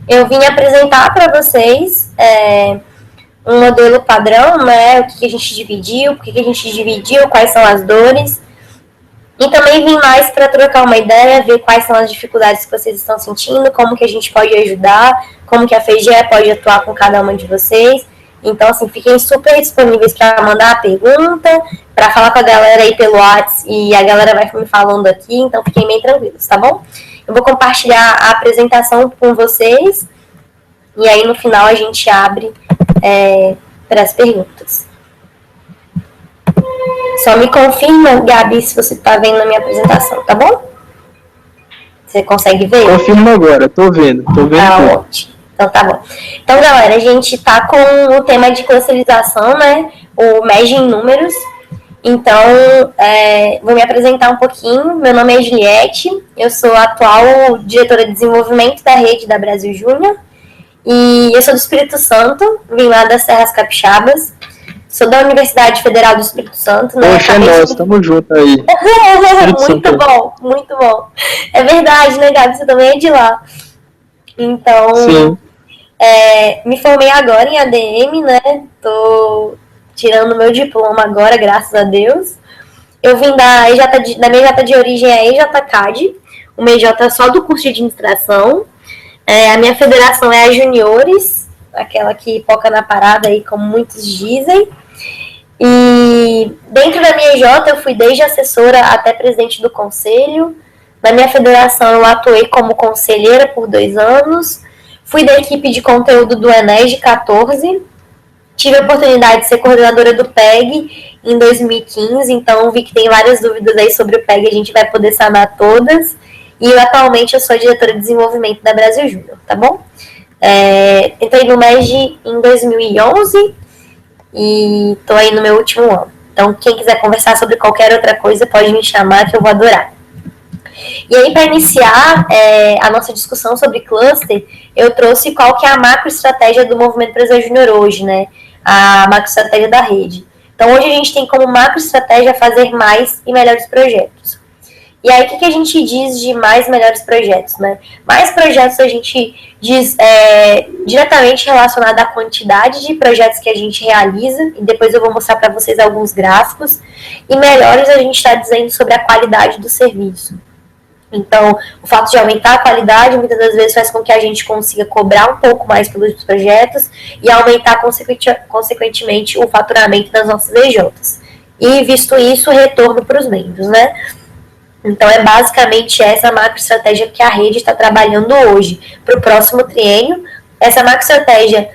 Eu vim apresentar para vocês um modelo padrão, né? O que a gente dividiu, por que a gente dividiu, quais são as dores. E também vim mais para trocar uma ideia, ver quais são as dificuldades que vocês estão sentindo, como que a gente pode ajudar, como que a FEGE pode atuar com cada uma de vocês. Então, assim, fiquem super disponíveis para mandar a pergunta, para falar com a galera aí pelo WhatsApp, e a galera vai me falando aqui, então fiquem bem tranquilos, tá bom? Eu vou compartilhar a apresentação com vocês, e aí no final a gente abre para as perguntas. Só me confirma, Gabi, se você está vendo a minha apresentação, tá bom? Você consegue ver? Confirma agora, tô vendo. Ah, ótimo. Então tá bom. Então, galera, a gente tá com o tema de clusterização, né? O MEG em números. Então, vou me apresentar um pouquinho. Meu nome é Juliette, eu sou a atual diretora de desenvolvimento da rede da Brasil Júnior. E eu sou do Espírito Santo, vim lá das Serras Capixabas. Sou da Universidade Federal do Espírito Santo, né? Poxa, nós estamos juntos aí. Muito bom, muito bom. É verdade, né, Gabi? Você também é de lá. Então, sim. Me formei agora em ADM, né? Tô tirando meu diploma agora, graças a Deus. Eu vim da minha EJ de origem é EJCAD, uma EJ só do curso de administração. A minha federação é a Juniores, aquela que foca na parada aí, como muitos dizem. E dentro da minha EJ eu fui desde assessora até presidente do conselho. Na minha federação eu atuei como conselheira por 2 anos. Fui da equipe de conteúdo do ENERG 14. Tive a oportunidade de ser coordenadora do PEG em 2015, então vi que tem várias dúvidas aí sobre o PEG, a gente vai poder sanar todas. E atualmente eu sou diretora de desenvolvimento da Brasil Júnior, tá bom? Entrei no MEG em 2011 e tô aí no meu último ano. Então, quem quiser conversar sobre qualquer outra coisa, pode me chamar que eu vou adorar. E aí, para iniciar a nossa discussão sobre cluster, eu trouxe qual que é a macroestratégia do Movimento Brasil Júnior hoje, né? A macroestratégia da rede. Então, hoje a gente tem como macroestratégia fazer mais e melhores projetos. E aí, o que a gente diz de mais e melhores projetos, né? Mais projetos a gente diz diretamente relacionado à quantidade de projetos que a gente realiza, e depois eu vou mostrar para vocês alguns gráficos. E melhores a gente está dizendo sobre a qualidade do serviço. Então, o fato de aumentar a qualidade muitas das vezes faz com que a gente consiga cobrar um pouco mais pelos projetos e aumentar consequentemente o faturamento das nossas EJs. E, visto isso, retorno para os membros, né? Então, é basicamente essa macroestratégia que a rede está trabalhando hoje. Para o próximo triênio, essa macroestratégia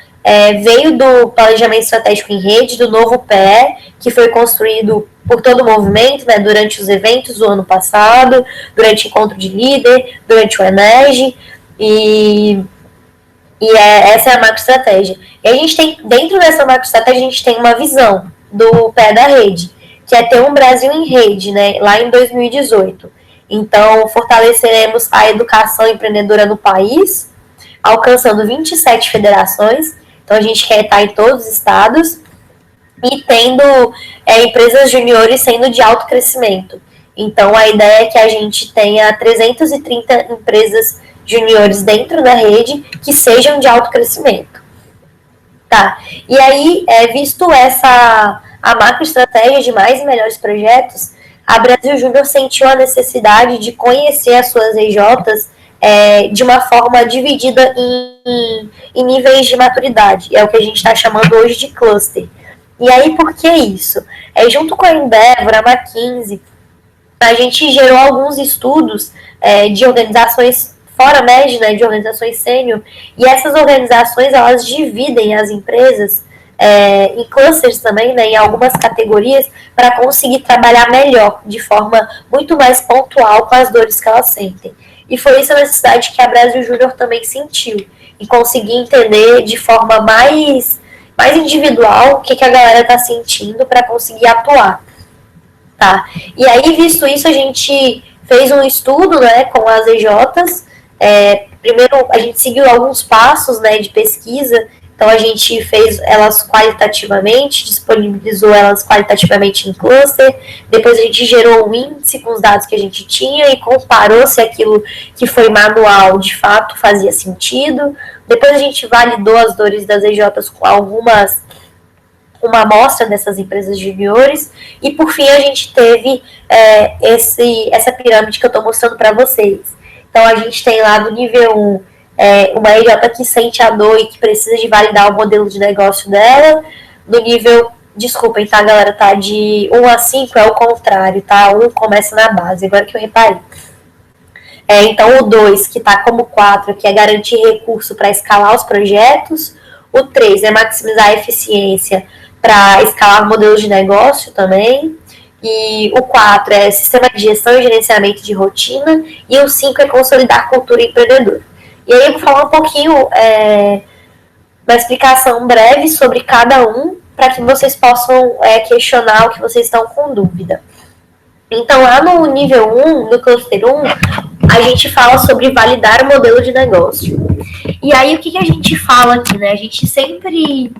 veio do planejamento estratégico em rede, do novo PE, que foi construído por todo o movimento, né, durante os eventos do ano passado, durante o encontro de líder, durante o ENERG, essa é a macroestratégia. E a gente tem, dentro dessa macroestratégia, a gente tem uma visão do PE da rede, que é ter um Brasil em rede, né, lá em 2018. Então, fortaleceremos a educação empreendedora no país, alcançando 27 federações. Então, a gente quer estar em todos os estados e tendo empresas juniores sendo de alto crescimento. Então, a ideia é que a gente tenha 330 empresas juniores dentro da rede que sejam de alto crescimento. Tá. E aí, visto a macroestratégia de mais e melhores projetos, a Brasil Júnior sentiu a necessidade de conhecer as suas EJs de uma forma dividida em níveis de maturidade. É o que a gente está chamando hoje de cluster. E aí, por que isso? Junto com a Endeavor, a McKinsey, a gente gerou alguns estudos de organizações fora MEG, né, de organizações sênior, e essas organizações, elas dividem as empresas em clusters também, né, em algumas categorias, para conseguir trabalhar melhor, de forma muito mais pontual com as dores que elas sentem. E foi essa necessidade que a Brasil Júnior também sentiu, e conseguir entender de forma mais individual o que a galera está sentindo para conseguir atuar. Tá? E aí, visto isso, a gente fez um estudo, né, com as EJs. Primeiro, a gente seguiu alguns passos, né, de pesquisa. Então, Então a gente fez elas qualitativamente, disponibilizou elas qualitativamente em cluster, depois a gente gerou um índice com os dados que a gente tinha e comparou se aquilo que foi manual de fato fazia sentido. Depois a gente validou as dores das EJs com uma amostra dessas empresas juniores, e por fim a gente teve essa pirâmide que eu estou mostrando para vocês. Então a gente tem lá no nível 1 uma EJ que sente a dor e que precisa de validar o modelo de negócio dela. No nível, desculpem, tá, galera, tá de 1 a 5 é o contrário, tá? 1 começa na base, agora que eu reparei. Então o 2, que tá como 4, que é garantir recurso para escalar os projetos. O 3 é maximizar a eficiência para escalar modelos de negócio também. E o 4 é sistema de gestão e gerenciamento de rotina. E o 5 é consolidar a cultura empreendedora. E aí eu vou falar um pouquinho uma explicação breve sobre cada um, para que vocês possam questionar o que vocês estão com dúvida. Então, lá no nível 1, no cluster 1, a gente fala sobre validar o modelo de negócio. E aí, o que a gente fala aqui, né? A gente sempre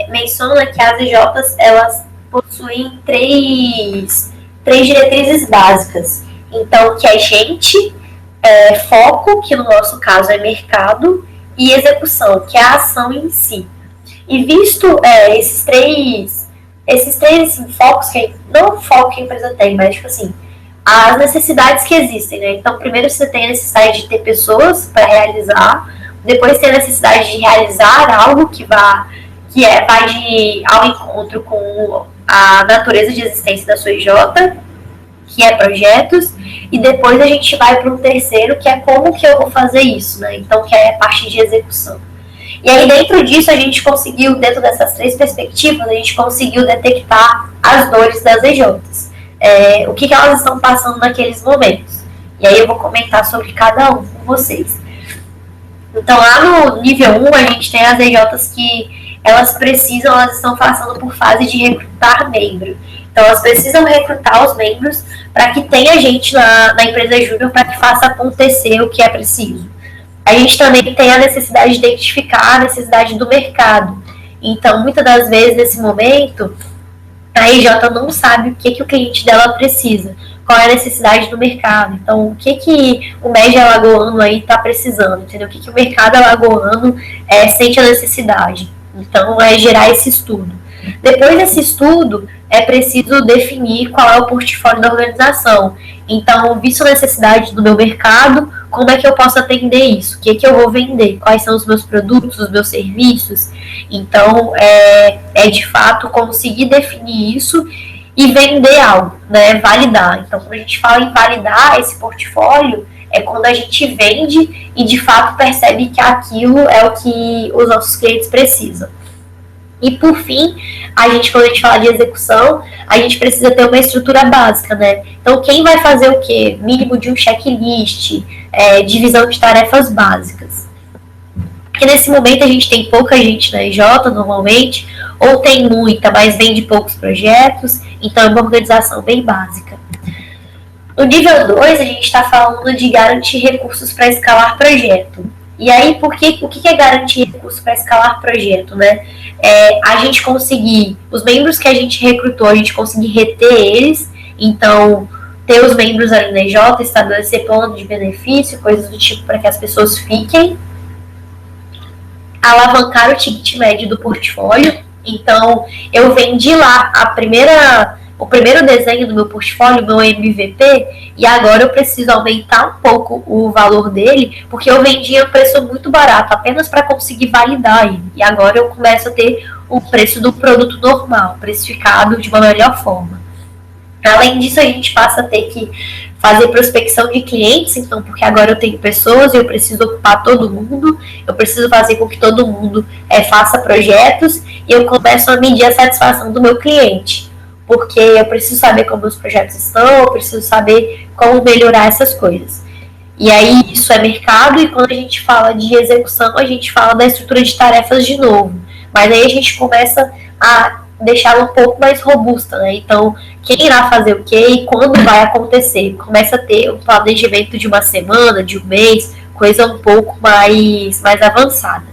menciona que as EJs, elas possuem três diretrizes básicas. Então, que é gente, foco, que no nosso caso é mercado, e execução, que é a ação em si. E visto esses três assim, focos, não o foco que a empresa tem, mas tipo assim, as necessidades que existem, né? Então, primeiro você tem a necessidade de ter pessoas para realizar, depois tem a necessidade de realizar algo que vai ao encontro com a natureza de existência da sua IJ, que é projetos, e depois a gente vai para um terceiro, que é como que eu vou fazer isso, né? Então, que é a parte de execução. E aí, dentro disso, a gente conseguiu, dentro dessas três perspectivas, a gente conseguiu detectar as dores das EJs. O que elas estão passando naqueles momentos. E aí eu vou comentar sobre cada um com vocês. Então, lá no nível 1, a gente tem as EJs que elas estão passando por fase de recrutar membro. Então, elas precisam recrutar os membros para que tenha gente na empresa júnior para que faça acontecer o que é preciso. A gente também tem a necessidade de identificar a necessidade do mercado. Então, muitas das vezes, nesse momento, a EJ não sabe o que o cliente dela precisa, qual é a necessidade do mercado. Então, o que o médio alagoano aí está precisando, entendeu? O que o mercado alagoano sente a necessidade. Então, é gerar esse estudo. Depois desse estudo, é preciso definir qual é o portfólio da organização. Então, visto a necessidade do meu mercado, como é que eu posso atender isso? O que eu vou vender? Quais são os meus produtos, os meus serviços? Então, de fato conseguir definir isso e vender algo, né? Validar. Então, quando a gente fala em validar esse portfólio, é quando a gente vende e de fato percebe que aquilo é o que os nossos clientes precisam. E por fim, quando a gente fala de execução, a gente precisa ter uma estrutura básica, né? Então, quem vai fazer o quê? Mínimo de um checklist, divisão de tarefas básicas. Porque nesse momento a gente tem pouca gente na EJ, normalmente, ou tem muita, mas vende poucos projetos, então é uma organização bem básica. No nível 2, a gente está falando de garantir recursos para escalar projeto. E aí, o que é garantir recursos para escalar projeto, né? A gente conseguir, os membros que a gente recrutou, a gente conseguir reter eles, então ter os membros ali na EJ, estabelecer plano de benefício, coisas do tipo para que as pessoas fiquem, alavancar o ticket médio do portfólio. Então, eu vendi lá o primeiro desenho do meu portfólio, meu MVP, e agora eu preciso aumentar um pouco o valor dele, porque eu vendia a um preço muito barato, apenas para conseguir validar ele. E agora eu começo a ter o preço do produto normal, precificado de uma melhor forma. Além disso, a gente passa a ter que fazer prospecção de clientes, então, porque agora eu tenho pessoas e eu preciso ocupar todo mundo, eu preciso fazer com que todo mundo faça projetos, e eu começo a medir a satisfação do meu cliente. Porque eu preciso saber como os projetos estão, eu preciso saber como melhorar essas coisas. E aí isso é mercado, e quando a gente fala de execução, a gente fala da estrutura de tarefas de novo. Mas aí a gente começa a deixá-la um pouco mais robusta, né? Então, quem irá fazer o quê e quando vai acontecer? Começa a ter um planejamento de uma semana, de um mês, coisa um pouco mais avançada.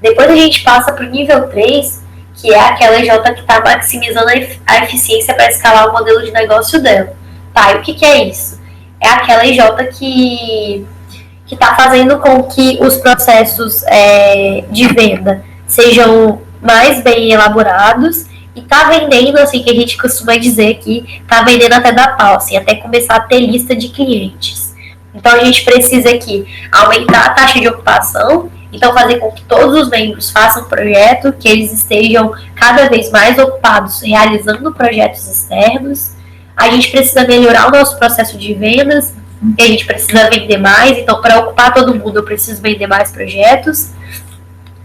Depois a gente passa para o nível 3, que é aquela EJ que está maximizando a eficiência para escalar o modelo de negócio dela. Tá, e o que é isso? É aquela EJ que está fazendo com que os processos de venda sejam mais bem elaborados e tá vendendo, assim, que a gente costuma dizer que tá vendendo até dar pau, assim, até começar a ter lista de clientes. Então a gente precisa aqui aumentar a taxa de ocupação, então fazer com que todos os membros façam projeto, que eles estejam cada vez mais ocupados realizando projetos externos. A gente precisa melhorar o nosso processo de vendas, e a gente precisa vender mais, então para ocupar todo mundo eu preciso vender mais projetos.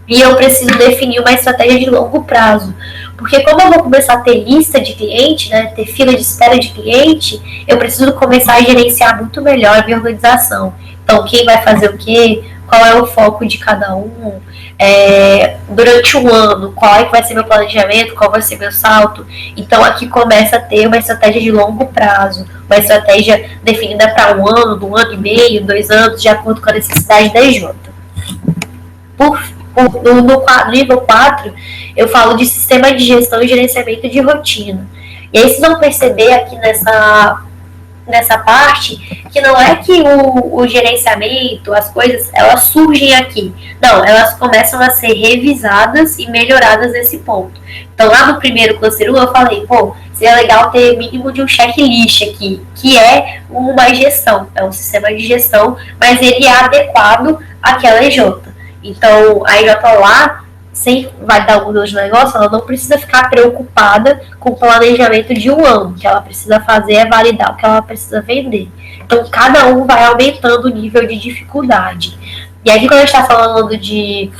E eu preciso definir uma estratégia de longo prazo. Porque como eu vou começar a ter lista de cliente, né, ter fila de espera de cliente, eu preciso começar a gerenciar muito melhor a minha organização. Então, quem vai fazer o quê? Qual é o foco de cada um? Durante um ano, qual é que vai ser meu planejamento? Qual vai ser meu salto? Então, aqui começa a ter uma estratégia de longo prazo. Uma estratégia definida para um ano e meio, 2 anos, de acordo com a necessidade da EJ. No nível 4, eu falo de sistema de gestão e gerenciamento de rotina. E aí vocês vão perceber aqui nessa parte que não é que o gerenciamento, as coisas, elas surgem aqui. Não, elas começam a ser revisadas e melhoradas nesse ponto. Então lá no primeiro cluster 1 eu falei, seria legal ter mínimo de um checklist aqui, que é uma gestão, é um sistema de gestão, mas ele é adequado àquela EJ. Então, a EJ lá, sem vai dar um modelo de negócio, ela não precisa ficar preocupada com o planejamento de um ano. O que ela precisa fazer é validar o que ela precisa vender. Então, cada um vai aumentando o nível de dificuldade. E aí, quando a gente está falando de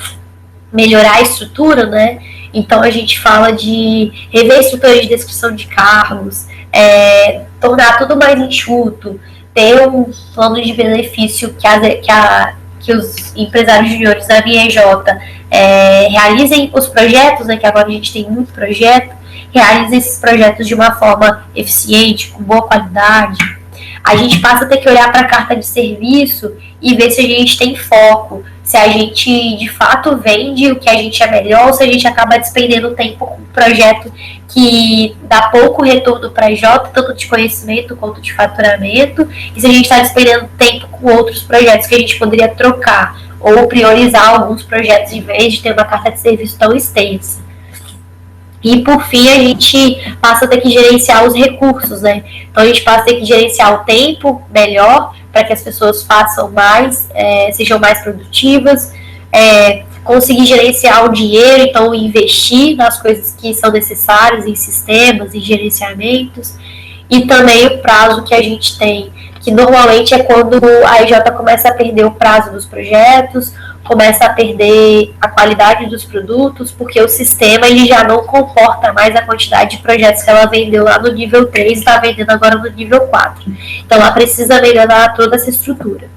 melhorar a estrutura, né? Então, a gente fala de rever a estrutura de descrição de cargos, tornar tudo mais enxuto, ter um plano de benefício que os empresários juniores da minha EJ realizem os projetos, né, que agora a gente tem muito projeto, realizem esses projetos de uma forma eficiente, com boa qualidade. A gente passa a ter que olhar para a carta de serviço e ver se a gente tem foco, se a gente de fato vende o que a gente é melhor ou se a gente acaba despendendo tempo com um projeto que dá pouco retorno para a EJ, tanto de conhecimento quanto de faturamento, e se a gente está despendendo tempo com outros projetos que a gente poderia trocar ou priorizar alguns projetos em vez de ter uma carta de serviço tão extensa. E, por fim, a gente passa a ter que gerenciar os recursos, né? Então, a gente passa a ter que gerenciar o tempo melhor para que as pessoas façam mais, sejam mais produtivas, conseguir gerenciar o dinheiro, então investir nas coisas que são necessárias, em sistemas, em gerenciamentos, e também o prazo que a gente tem, que normalmente é quando a EJ começa a perder o prazo dos projetos, começa a perder a qualidade dos produtos, porque o sistema ele já não comporta mais a quantidade de projetos que ela vendeu lá no nível 3 e está vendendo agora no nível 4. Então ela precisa melhorar toda essa estrutura.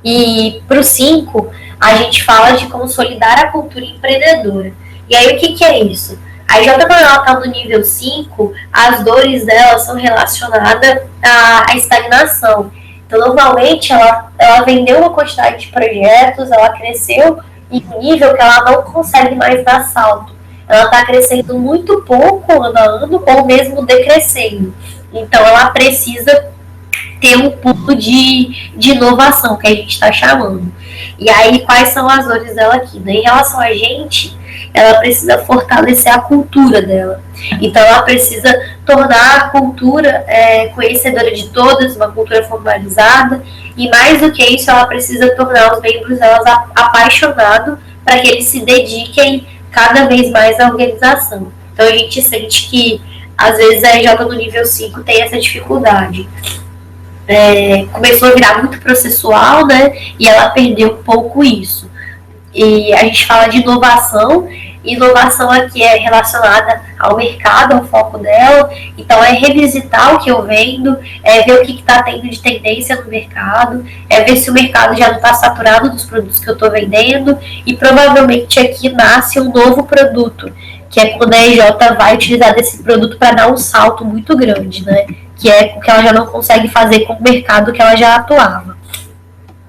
E para o 5, a gente fala de consolidar a cultura empreendedora. E aí o que é isso? A EJ, quando ela está no nível 5, as dores dela são relacionadas à estagnação. Então, normalmente, ela vendeu uma quantidade de projetos, ela cresceu em um nível que ela não consegue mais dar salto. Ela está crescendo muito pouco ano a ano, ou mesmo decrescendo. Então, ela precisa ter um pulo de inovação, que a gente está chamando. E aí, quais são as dores dela aqui? Em relação a gente, ela precisa fortalecer a cultura dela. Então, ela precisa tornar a cultura conhecedora de todas, uma cultura formalizada, e mais do que isso, ela precisa tornar os membros delas apaixonados para que eles se dediquem cada vez mais à organização. Então, a gente sente que, às vezes, a EJ no nível 5 tem essa dificuldade. Começou a virar muito processual, né? E ela perdeu um pouco isso. E a gente fala de inovação. Inovação aqui é relacionada ao mercado, ao foco dela. Então, é revisitar o que eu vendo, ver o que está tendo de tendência no mercado, ver se o mercado já não está saturado dos produtos que eu estou vendendo. E provavelmente aqui nasce um novo produto, que é quando a EJ vai utilizar desse produto para dar um salto muito grande, né? Que é o que ela já não consegue fazer com o mercado que ela já atuava.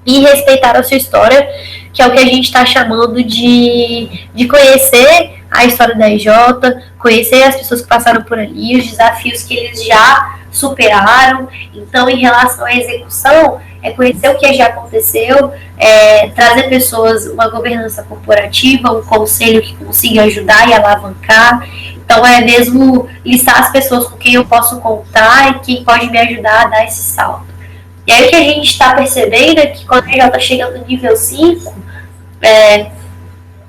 E respeitar a sua história que é o que a gente está chamando de conhecer a história da EJ, conhecer as pessoas que passaram por ali, os desafios que eles já superaram. Então, em relação à execução, é conhecer o que já aconteceu, trazer pessoas, uma governança corporativa, um conselho que consiga ajudar e alavancar. Então, é mesmo listar as pessoas com quem eu posso contar e quem pode me ajudar a dar esse salto. E aí o que a gente está percebendo é que quando a já está chegando no nível 5,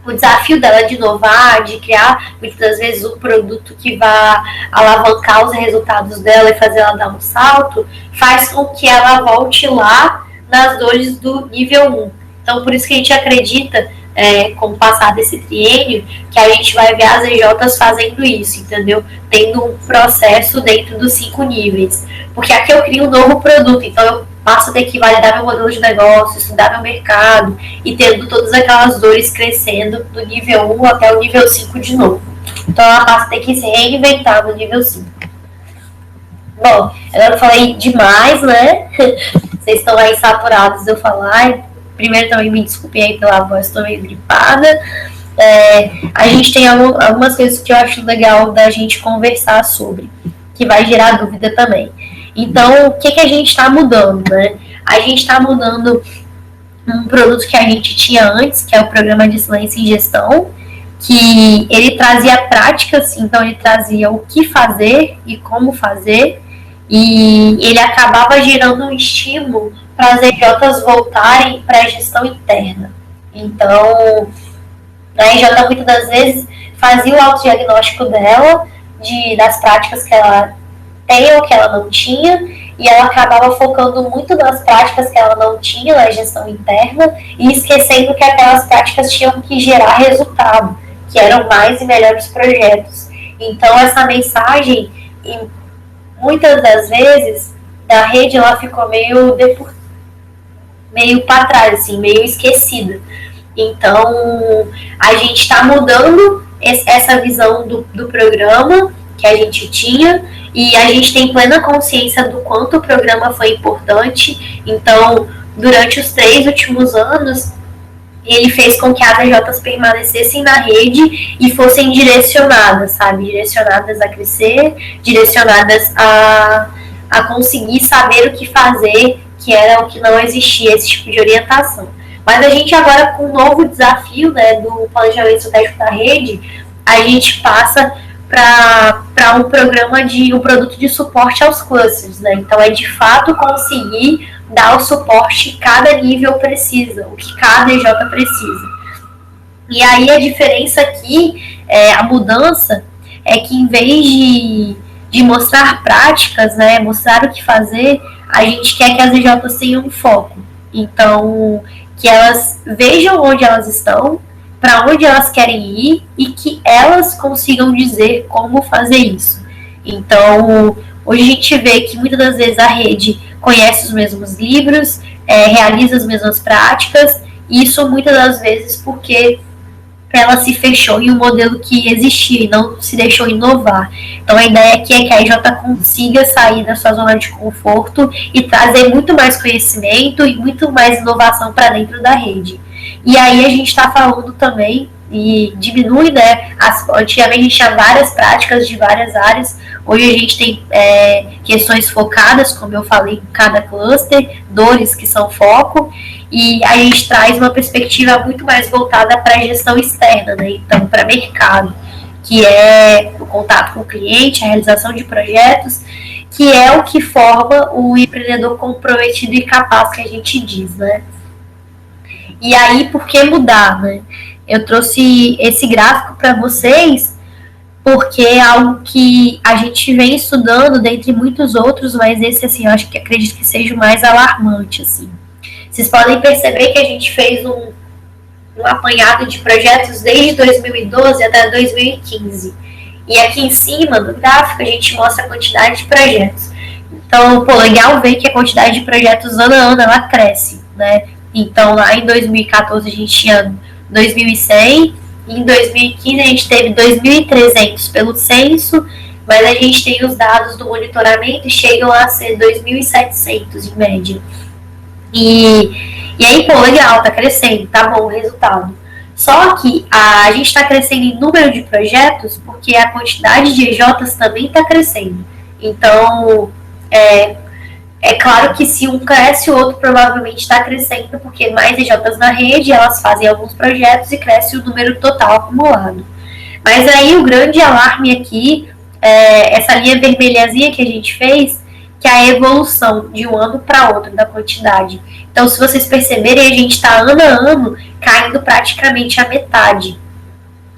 o desafio dela de inovar, de criar muitas das vezes um produto que vá alavancar os resultados dela e fazer ela dar um salto, faz com que ela volte lá nas dores do nível 1. Então, por isso que a gente acredita, com o passar desse triênio, que a gente vai ver as EJs fazendo isso, entendeu? Tendo um processo dentro dos 5 níveis. Porque aqui eu crio um novo produto, então eu passo a ter que validar meu modelo de negócio, estudar meu mercado e tendo todas aquelas dores crescendo do nível 1 até o nível 5 de novo. Então ela passa a ter que se reinventar no nível 5. Bom, agora eu falei demais, né? Vocês estão aí saturados de eu falar. Primeiro também me desculpem aí pela voz, estou meio gripada. A gente tem algumas coisas que eu acho legal da gente conversar sobre, que vai gerar dúvida também. Então, o que a gente está mudando, né? A gente está mudando um produto que a gente tinha antes, que é o Programa de Excelência em Gestão, que ele trazia práticas, então ele trazia o que fazer e como fazer, e ele acabava gerando um estímulo para as EJs voltarem para a gestão interna. Então, a EJ muitas das vezes fazia o autodiagnóstico dela, das práticas que ela tem ou que ela não tinha, e ela acabava focando muito nas práticas que ela não tinha na gestão interna e esquecendo que aquelas práticas tinham que gerar resultado, que eram mais e melhores projetos. Então, essa mensagem, muitas das vezes, da rede, ela ficou meio para trás, assim, meio esquecida. Então, a gente está mudando essa visão do programa que a gente tinha, e a gente tem plena consciência do quanto o programa foi importante. Então, durante os 3 últimos anos, ele fez com que as EJs permanecessem na rede e fossem direcionadas, sabe? Direcionadas a crescer, direcionadas a conseguir saber o que fazer, que era o que não existia, esse tipo de orientação. Mas a gente agora, com um novo desafio, né, do planejamento estratégico da rede, a gente passa para um produto de suporte aos clusters, né? Então é de fato conseguir dar o suporte que cada nível precisa, o que cada EJ precisa. E aí a diferença aqui, a mudança, é que em vez de mostrar práticas, né, mostrar o que fazer, a gente quer que as EJs tenham um foco. Então, que elas vejam onde elas estão, para onde elas querem ir e que elas consigam dizer como fazer isso. Então, hoje a gente vê que muitas das vezes a rede conhece os mesmos livros, realiza as mesmas práticas, e isso muitas das vezes porque ela se fechou em um modelo que existia e não se deixou inovar. Então a ideia aqui é que a EJ consiga sair da sua zona de conforto e trazer muito mais conhecimento e muito mais inovação para dentro da rede. E aí a gente está falando também, e diminui, né? Antigamente a gente tinha várias práticas de várias áreas, hoje a gente tem questões focadas, como eu falei, em cada cluster, dores que são foco, e a gente traz uma perspectiva muito mais voltada para a gestão externa, né? Então, para mercado, que é o contato com o cliente, a realização de projetos, que é o que forma o empreendedor comprometido e capaz que a gente diz, né? E aí, por que mudar, né? Eu trouxe esse gráfico para vocês porque é algo que a gente vem estudando dentre muitos outros, mas esse, assim, eu acredito que seja o mais alarmante, assim. Vocês podem perceber que a gente fez um apanhado de projetos desde 2012 até 2015. E aqui em cima do gráfico a gente mostra a quantidade de projetos. Então, legal ver que a quantidade de projetos ano a ano ela cresce, né? Então, lá em 2014 a gente tinha 2.100, e em 2015 a gente teve 2.300 pelo censo, mas a gente tem os dados do monitoramento e chegam a ser 2.700 em média. E E aí, pô, legal, tá crescendo, tá bom o resultado. Só que a gente está crescendo em número de projetos porque a quantidade de EJs também está crescendo. Então, é claro que se um cresce, o outro provavelmente está crescendo, porque mais EJs na rede, elas fazem alguns projetos e cresce o número total acumulado. Mas aí o grande alarme aqui, essa linha vermelhazinha que a gente fez, que é a evolução de um ano para outro da quantidade. Então, se vocês perceberem, a gente está ano a ano caindo praticamente a metade.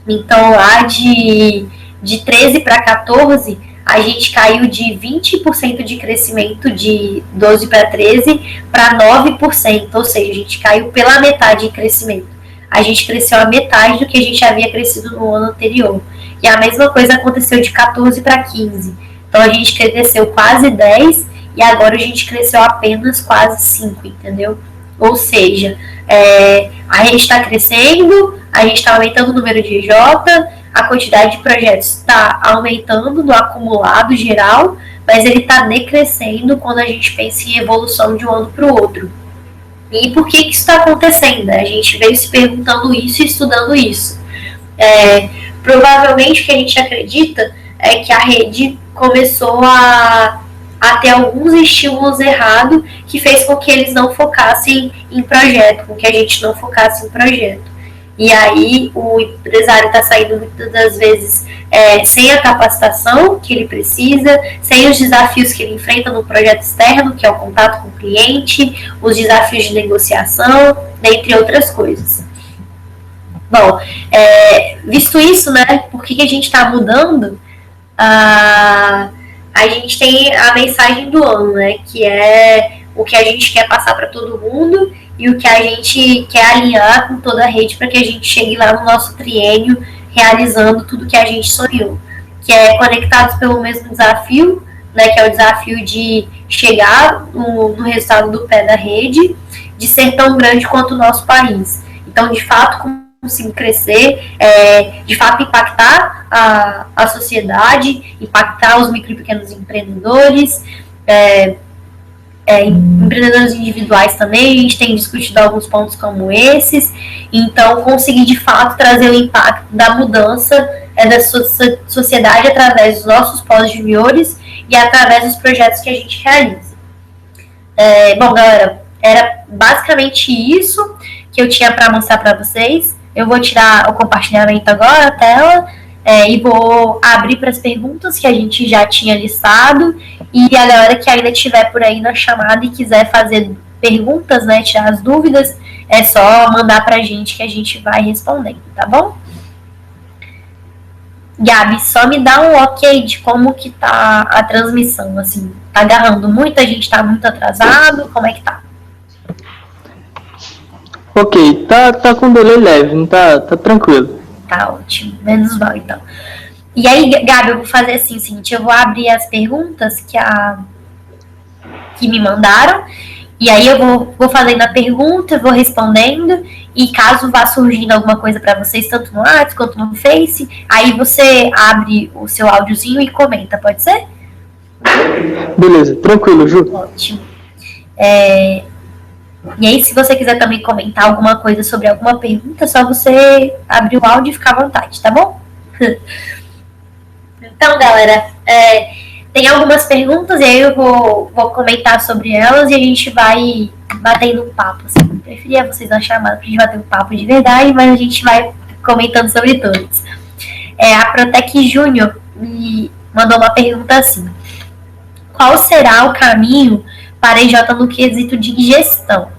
Então, lá de 13 para 14, a gente caiu de 20% de crescimento de 12 para 13 para 9%, ou seja, a gente caiu pela metade em crescimento. A gente cresceu a metade do que a gente havia crescido no ano anterior. E a mesma coisa aconteceu de 14 para 15. Então a gente cresceu quase 10 e agora a gente cresceu apenas quase 5, entendeu? Ou seja, a gente está crescendo, a gente está aumentando o número de EJ, a quantidade de projetos está aumentando no acumulado geral, mas ele está decrescendo quando a gente pensa em evolução de um ano para o outro. E por que isso está acontecendo? A gente veio se perguntando isso e estudando isso. Provavelmente o que a gente acredita é que a rede começou a ter alguns estímulos errados que fez com que eles não focassem em projeto, com que a gente não focasse em projeto. E aí o empresário está saindo muitas das vezes sem a capacitação que ele precisa, sem os desafios que ele enfrenta no projeto externo, que é o contato com o cliente, os desafios de negociação, dentre outras coisas. Bom, visto isso, né, por que a gente está mudando? A gente tem a mensagem do ano, né, que é o que a gente quer passar para todo mundo e o que a gente quer alinhar com toda a rede para que a gente chegue lá no nosso triênio realizando tudo que a gente sonhou, que é conectados pelo mesmo desafio, né, que é o desafio de chegar no resultado do pé da rede, de ser tão grande quanto o nosso país. Então, de fato, conseguir crescer, de fato impactar a sociedade, impactar os micro e pequenos empreendedores, empreendedores individuais também. A gente tem discutido alguns pontos como esses. Então, conseguir de fato trazer o impacto da mudança da sociedade através dos nossos polos juniores e através dos projetos que a gente realiza. Bom, galera, era basicamente isso que eu tinha para mostrar para vocês. Eu vou tirar o compartilhamento agora, a tela, e vou abrir para as perguntas que a gente já tinha listado. E a galera que ainda estiver por aí na chamada e quiser fazer perguntas, né, tirar as dúvidas, é só mandar para a gente que a gente vai respondendo, tá bom? Gabi, só me dá um ok de como que tá a transmissão, assim, tá agarrando muito, a gente tá muito atrasado, como é que tá? Ok, tá com delay leve, não tá tranquilo. Tá ótimo, menos mal então. E aí, Gabi, eu vou fazer assim, seguinte, eu vou abrir as perguntas que me mandaram, e aí eu vou fazendo a pergunta, vou respondendo, e caso vá surgindo alguma coisa para vocês, tanto no WhatsApp quanto no Face, aí você abre o seu áudiozinho e comenta, pode ser? Beleza, tranquilo, Ju. Ótimo. E aí, se você quiser também comentar alguma coisa sobre alguma pergunta, é só você abrir o áudio e ficar à vontade, tá bom? Então, galera, tem algumas perguntas e aí eu vou comentar sobre elas e a gente vai batendo um papo. Assim. Eu preferia vocês na chamada pra gente bater um papo de verdade, mas a gente vai comentando sobre todos. A Protec Júnior me mandou uma pergunta assim: qual será o caminho para EJ no quesito de gestão?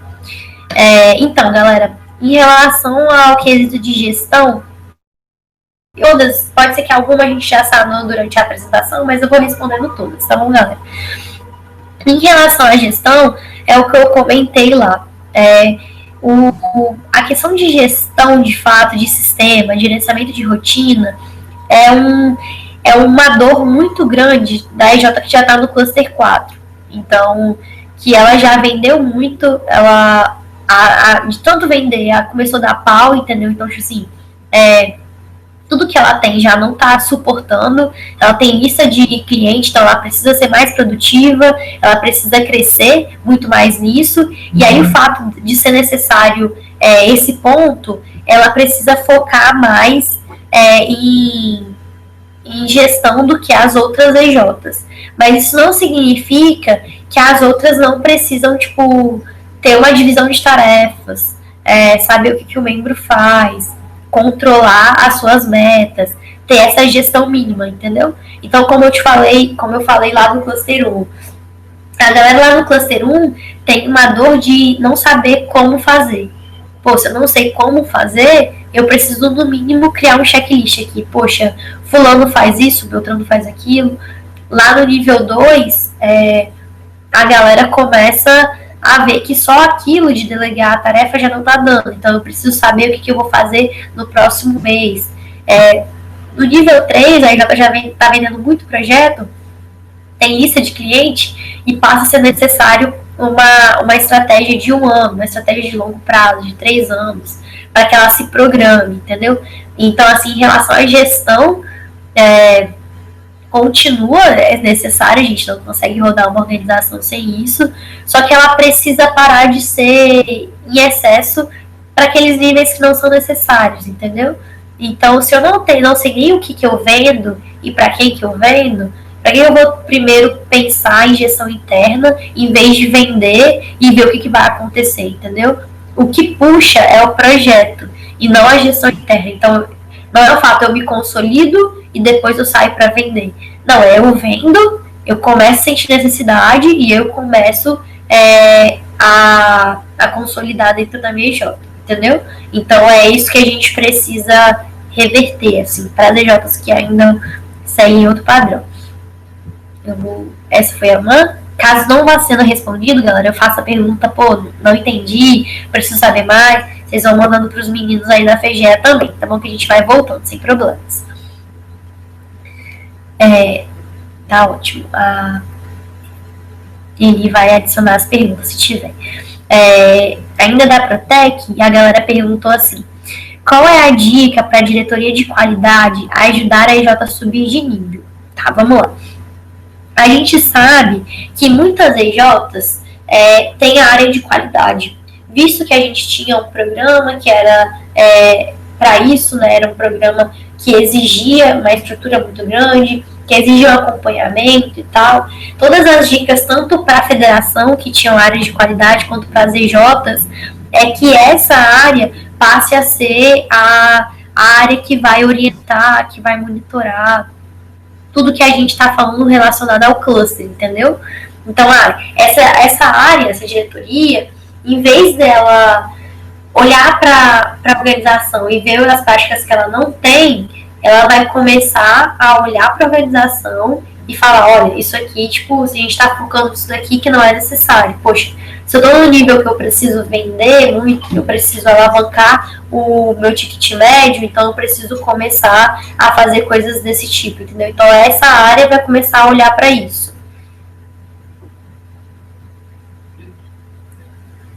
Então, galera, em relação ao quesito de gestão, todas, pode ser que alguma a gente já sanou durante a apresentação, mas eu vou respondendo todas, tá bom, galera? Em relação à gestão, é o que eu comentei lá. A questão de gestão, de fato, de sistema, gerenciamento de rotina, é uma dor muito grande da EJ que já está no Cluster 4. Então, que ela já vendeu muito, de tanto vender, ela começou a dar pau, entendeu? Então, assim, tudo que ela tem já não está suportando, ela tem lista de clientes, então ela precisa ser mais produtiva, ela precisa crescer muito mais nisso, e aí o fato de ser necessário esse ponto, ela precisa focar mais em gestão do que as outras EJs. Mas isso não significa que as outras não precisam, tipo, ter uma divisão de tarefas, saber o que o membro faz, controlar as suas metas, ter essa gestão mínima, entendeu? Então, como eu falei lá no Cluster 1, a galera lá no Cluster 1 tem uma dor de não saber como fazer. Pô, se eu não sei como fazer, eu preciso, no mínimo, criar um checklist aqui. Poxa, fulano faz isso, Beltrano faz aquilo. Lá no nível 2, a galera começa a ver que só aquilo de delegar a tarefa já não tá dando. Então, eu preciso saber o que eu vou fazer no próximo mês. No nível 3, aí já tá vendendo muito projeto, tem lista de cliente e passa a ser necessário uma estratégia de 1 ano, uma estratégia de longo prazo, de 3 anos, para que ela se programe, entendeu? Então, assim, em relação à gestão, continua necessária, a gente não consegue rodar uma organização sem isso, só que ela precisa parar de ser em excesso para aqueles níveis que não são necessários, entendeu? Então, se eu não sei nem o que eu vendo e para quem que eu vendo, para quem eu vou primeiro pensar em gestão interna, em vez de vender e ver o que vai acontecer, entendeu? O que puxa é o projeto e não a gestão interna. Então, não é o fato, eu me consolido e depois eu saio para vender. Não, eu vendo, eu começo a sentir necessidade e eu começo a consolidar dentro da minha EJ, entendeu? Então, é isso que a gente precisa reverter, assim, para as EJs que ainda seguem outro padrão. Essa foi a Man. Caso não vá sendo respondido, galera, eu faço a pergunta, pô, não entendi, preciso saber mais, vocês vão mandando pros meninos aí da FGE também, tá bom? Que a gente vai voltando, sem problemas. Tá ótimo. Ele vai adicionar as perguntas, se tiver. Ainda da Protec, a galera perguntou assim, qual é a dica para a diretoria de qualidade ajudar a EJ a subir de nível? Tá, vamos lá. A gente sabe que muitas EJs têm a área de qualidade, visto que a gente tinha um programa que era para isso, né, era um programa que exigia uma estrutura muito grande, que exigia um acompanhamento e tal. Todas as dicas, tanto para a federação, que tinham áreas de qualidade, quanto para as EJs, é que essa área passe a ser a área que vai orientar, que vai monitorar tudo que a gente está falando relacionado ao cluster, entendeu? Então, essa área, essa diretoria, em vez dela olhar para a organização e ver as práticas que ela não tem, ela vai começar a olhar para a organização e falar, olha, isso aqui, tipo, se a gente está focando nisso daqui que não é necessário. Poxa, se eu estou no nível que eu preciso vender muito, eu preciso alavancar o meu ticket médio, então eu preciso começar a fazer coisas desse tipo, entendeu? Então essa área vai começar a olhar para isso.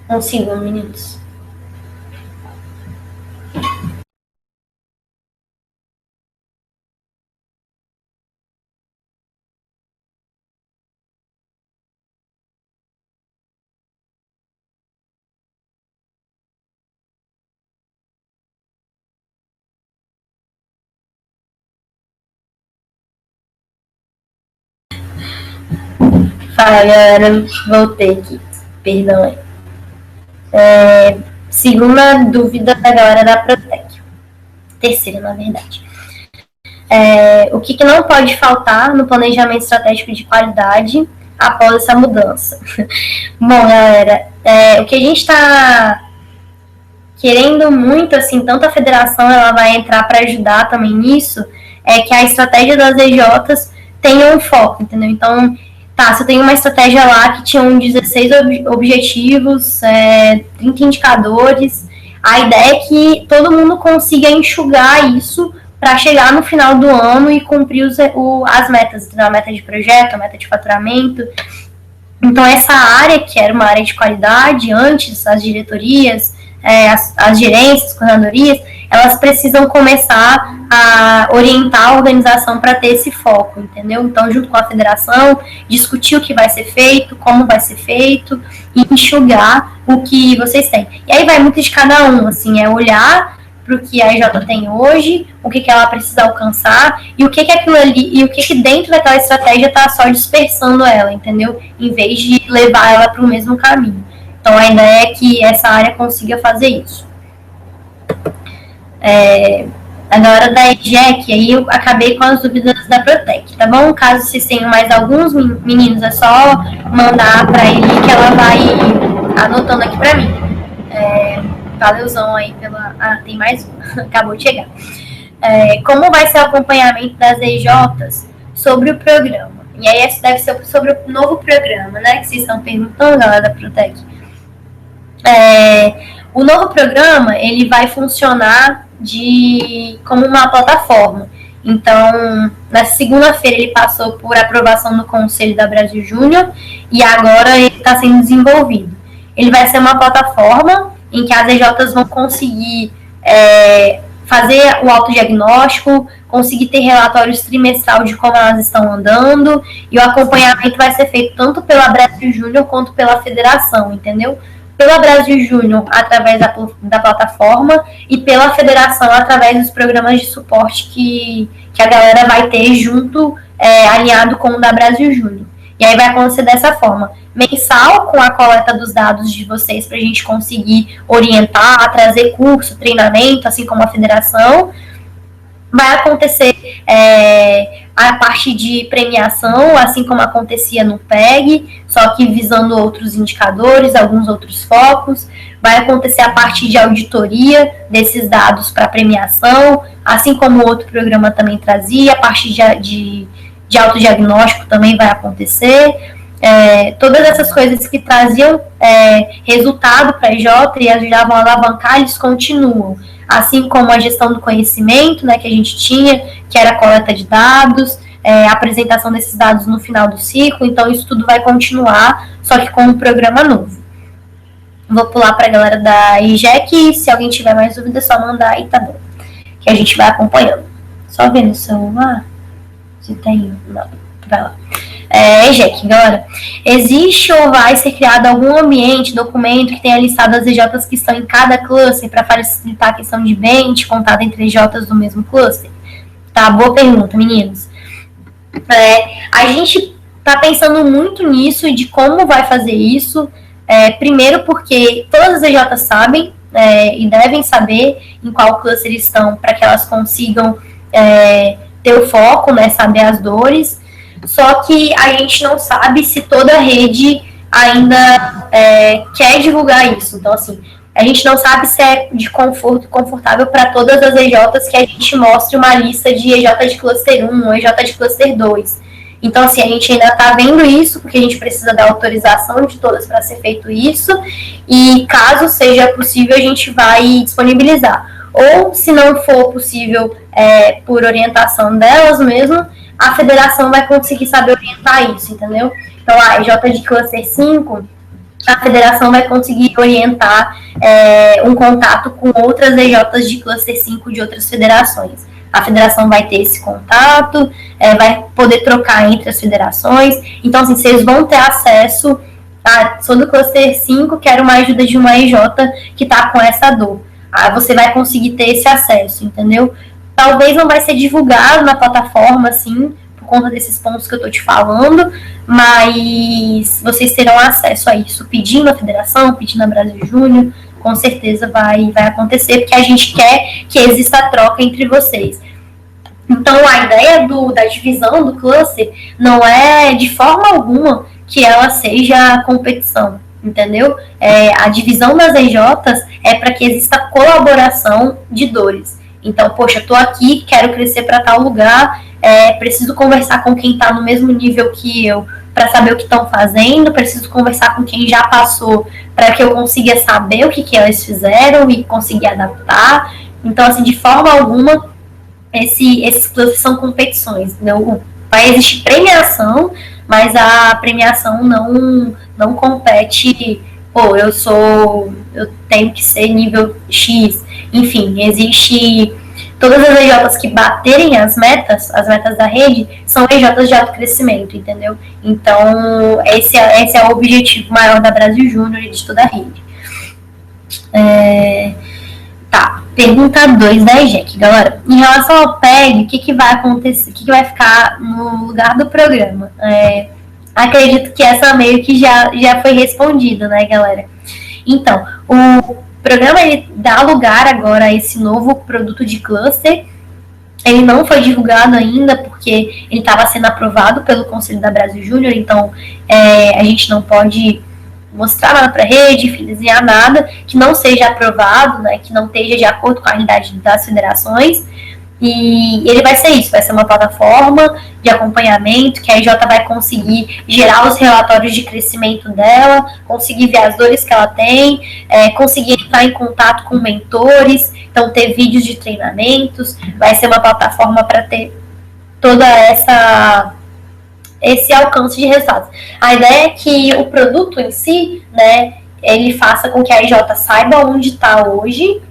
Um segundo, meninos. Fala, galera, voltei aqui, perdão aí. Segunda dúvida da galera da Protec. Terceira, na verdade. O que não pode faltar no planejamento estratégico de qualidade após essa mudança? Bom, galera, o que a gente está querendo muito, assim, tanto a federação ela vai entrar para ajudar também nisso, é que a estratégia das EJs tenha um foco, entendeu? Então, você tem uma estratégia lá que tinha 16 objetivos, 30 indicadores. A ideia é que todo mundo consiga enxugar isso para chegar no final do ano e cumprir as metas, a meta de projeto, a meta de faturamento. Então, essa área, que era uma área de qualidade antes, as diretorias, as gerências, as coordenadorias, elas precisam começar a orientar a organização para ter esse foco, entendeu? Então, junto com a federação, discutir o que vai ser feito, como vai ser feito e enxugar o que vocês têm. E aí vai muito de cada um, assim, é olhar para o que a EJ tem hoje, o que ela precisa alcançar e o que aquilo ali, e o que dentro daquela estratégia está só dispersando ela, entendeu? Em vez de levar ela para o mesmo caminho. Então, a ideia é que essa área consiga fazer isso. Na hora da EJEC, aí eu acabei com as dúvidas da Protec, tá bom? Caso vocês tenham mais alguns meninos, é só mandar para ele que ela vai anotando aqui para mim. Valeuzão aí pela... tem mais um. Acabou de chegar. Como vai ser o acompanhamento das EJs sobre o programa? E aí esse deve ser sobre o novo programa, né? Que vocês estão perguntando, galera da Protec. O novo programa, ele vai funcionar como uma plataforma. Então, na segunda-feira ele passou por aprovação no Conselho da Brasil Júnior e agora ele está sendo desenvolvido. Ele vai ser uma plataforma em que as EJs vão conseguir fazer o autodiagnóstico, conseguir ter relatórios trimestral de como elas estão andando, e o acompanhamento vai ser feito tanto pela Brasil Júnior quanto pela federação, entendeu? Pela Brasil Júnior, através da plataforma, e pela federação, através dos programas de suporte que a galera vai ter junto, alinhado com o da Brasil Júnior. E aí vai acontecer dessa forma, mensal, com a coleta dos dados de vocês, para a gente conseguir orientar, trazer curso, treinamento, assim como a federação. Vai acontecer a parte de premiação, assim como acontecia no PEG, só que visando outros indicadores, alguns outros focos. Vai acontecer a parte de auditoria desses dados para premiação, assim como o outro programa também trazia, a parte de autodiagnóstico também vai acontecer. Todas essas coisas que traziam resultado para a EJ e ajudavam a alavancar, eles continuam. Assim como a gestão do conhecimento, né, que a gente tinha, que era a coleta de dados, a apresentação desses dados no final do ciclo. Então, isso tudo vai continuar, só que com um programa novo. Vou pular para a galera da IGEC, se alguém tiver mais dúvida, é só mandar aí, tá bom. Que a gente vai acompanhando. Só ver no celular se tem... Não, vai lá. EJEC, galera. Existe ou vai ser criado algum ambiente, documento que tenha listado as EJs que estão em cada cluster para facilitar a questão de bench contada entre EJs do mesmo cluster? Tá, boa pergunta, meninos. A gente tá pensando muito nisso e de como vai fazer isso. Primeiro porque todas as EJs sabem e devem saber em qual cluster estão para que elas consigam ter o foco, né, saber as dores. Só que a gente não sabe se toda a rede ainda quer divulgar isso. Então, assim, a gente não sabe se é de confortável para todas as EJs que a gente mostre uma lista de EJ de cluster 1 ou EJ de cluster 2. Então, assim, a gente ainda está vendo isso, porque a gente precisa da autorização de todas para ser feito isso. E caso seja possível, a gente vai disponibilizar. Ou, se não for possível por orientação delas mesmo, a federação vai conseguir saber orientar isso, entendeu? Então, a EJ de cluster 5, a federação vai conseguir orientar um contato com outras EJs de cluster 5 de outras federações. A federação vai ter esse contato, vai poder trocar entre as federações. Então, assim, vocês vão ter acesso sou do cluster 5, quero uma ajuda de uma EJ que está com essa dor. Você vai conseguir ter esse acesso, entendeu? Talvez não vai ser divulgado na plataforma, assim, por conta desses pontos que eu estou te falando, mas vocês terão acesso a isso, pedindo a federação, pedindo a Brasil Júnior, com certeza vai acontecer, porque a gente quer que exista troca entre vocês. Então, a ideia da divisão do cluster não é, de forma alguma, que ela seja competição, entendeu? A divisão das EJs é para que exista colaboração de dores. Então, poxa, tô aqui, quero crescer para tal lugar, preciso conversar com quem está no mesmo nível que eu para saber o que estão fazendo, preciso conversar com quem já passou para que eu consiga saber o que elas fizeram e conseguir adaptar. Então, assim, de forma alguma, esses clusters são competições. Vai existir premiação, mas a premiação não compete, eu tenho que ser nível X. Enfim, existe todas as EJs que baterem as metas da rede, são EJs de alto crescimento, entendeu? Então, esse é o objetivo maior da Brasil Júnior e de toda a rede. Tá, pergunta 2 da EJEC, galera. Em relação ao PEG, o que vai acontecer, o que vai ficar no lugar do programa? Acredito que essa meio que já foi respondida, né, galera? Então, o programa ele dá lugar agora a esse novo produto de cluster. Ele não foi divulgado ainda porque ele estava sendo aprovado pelo Conselho da Brasil Júnior, então a gente não pode mostrar nada para a rede, desenhar nada que não seja aprovado, né, que não esteja de acordo com a realidade das federações. E ele vai ser isso, vai ser uma plataforma de acompanhamento que a EJ vai conseguir gerar os relatórios de crescimento dela, conseguir ver as dores que ela tem, conseguir entrar em contato com mentores, então ter vídeos de treinamentos, vai ser uma plataforma para ter toda esse alcance de resultados. A ideia é que o produto em si, né, ele faça com que a EJ saiba onde está hoje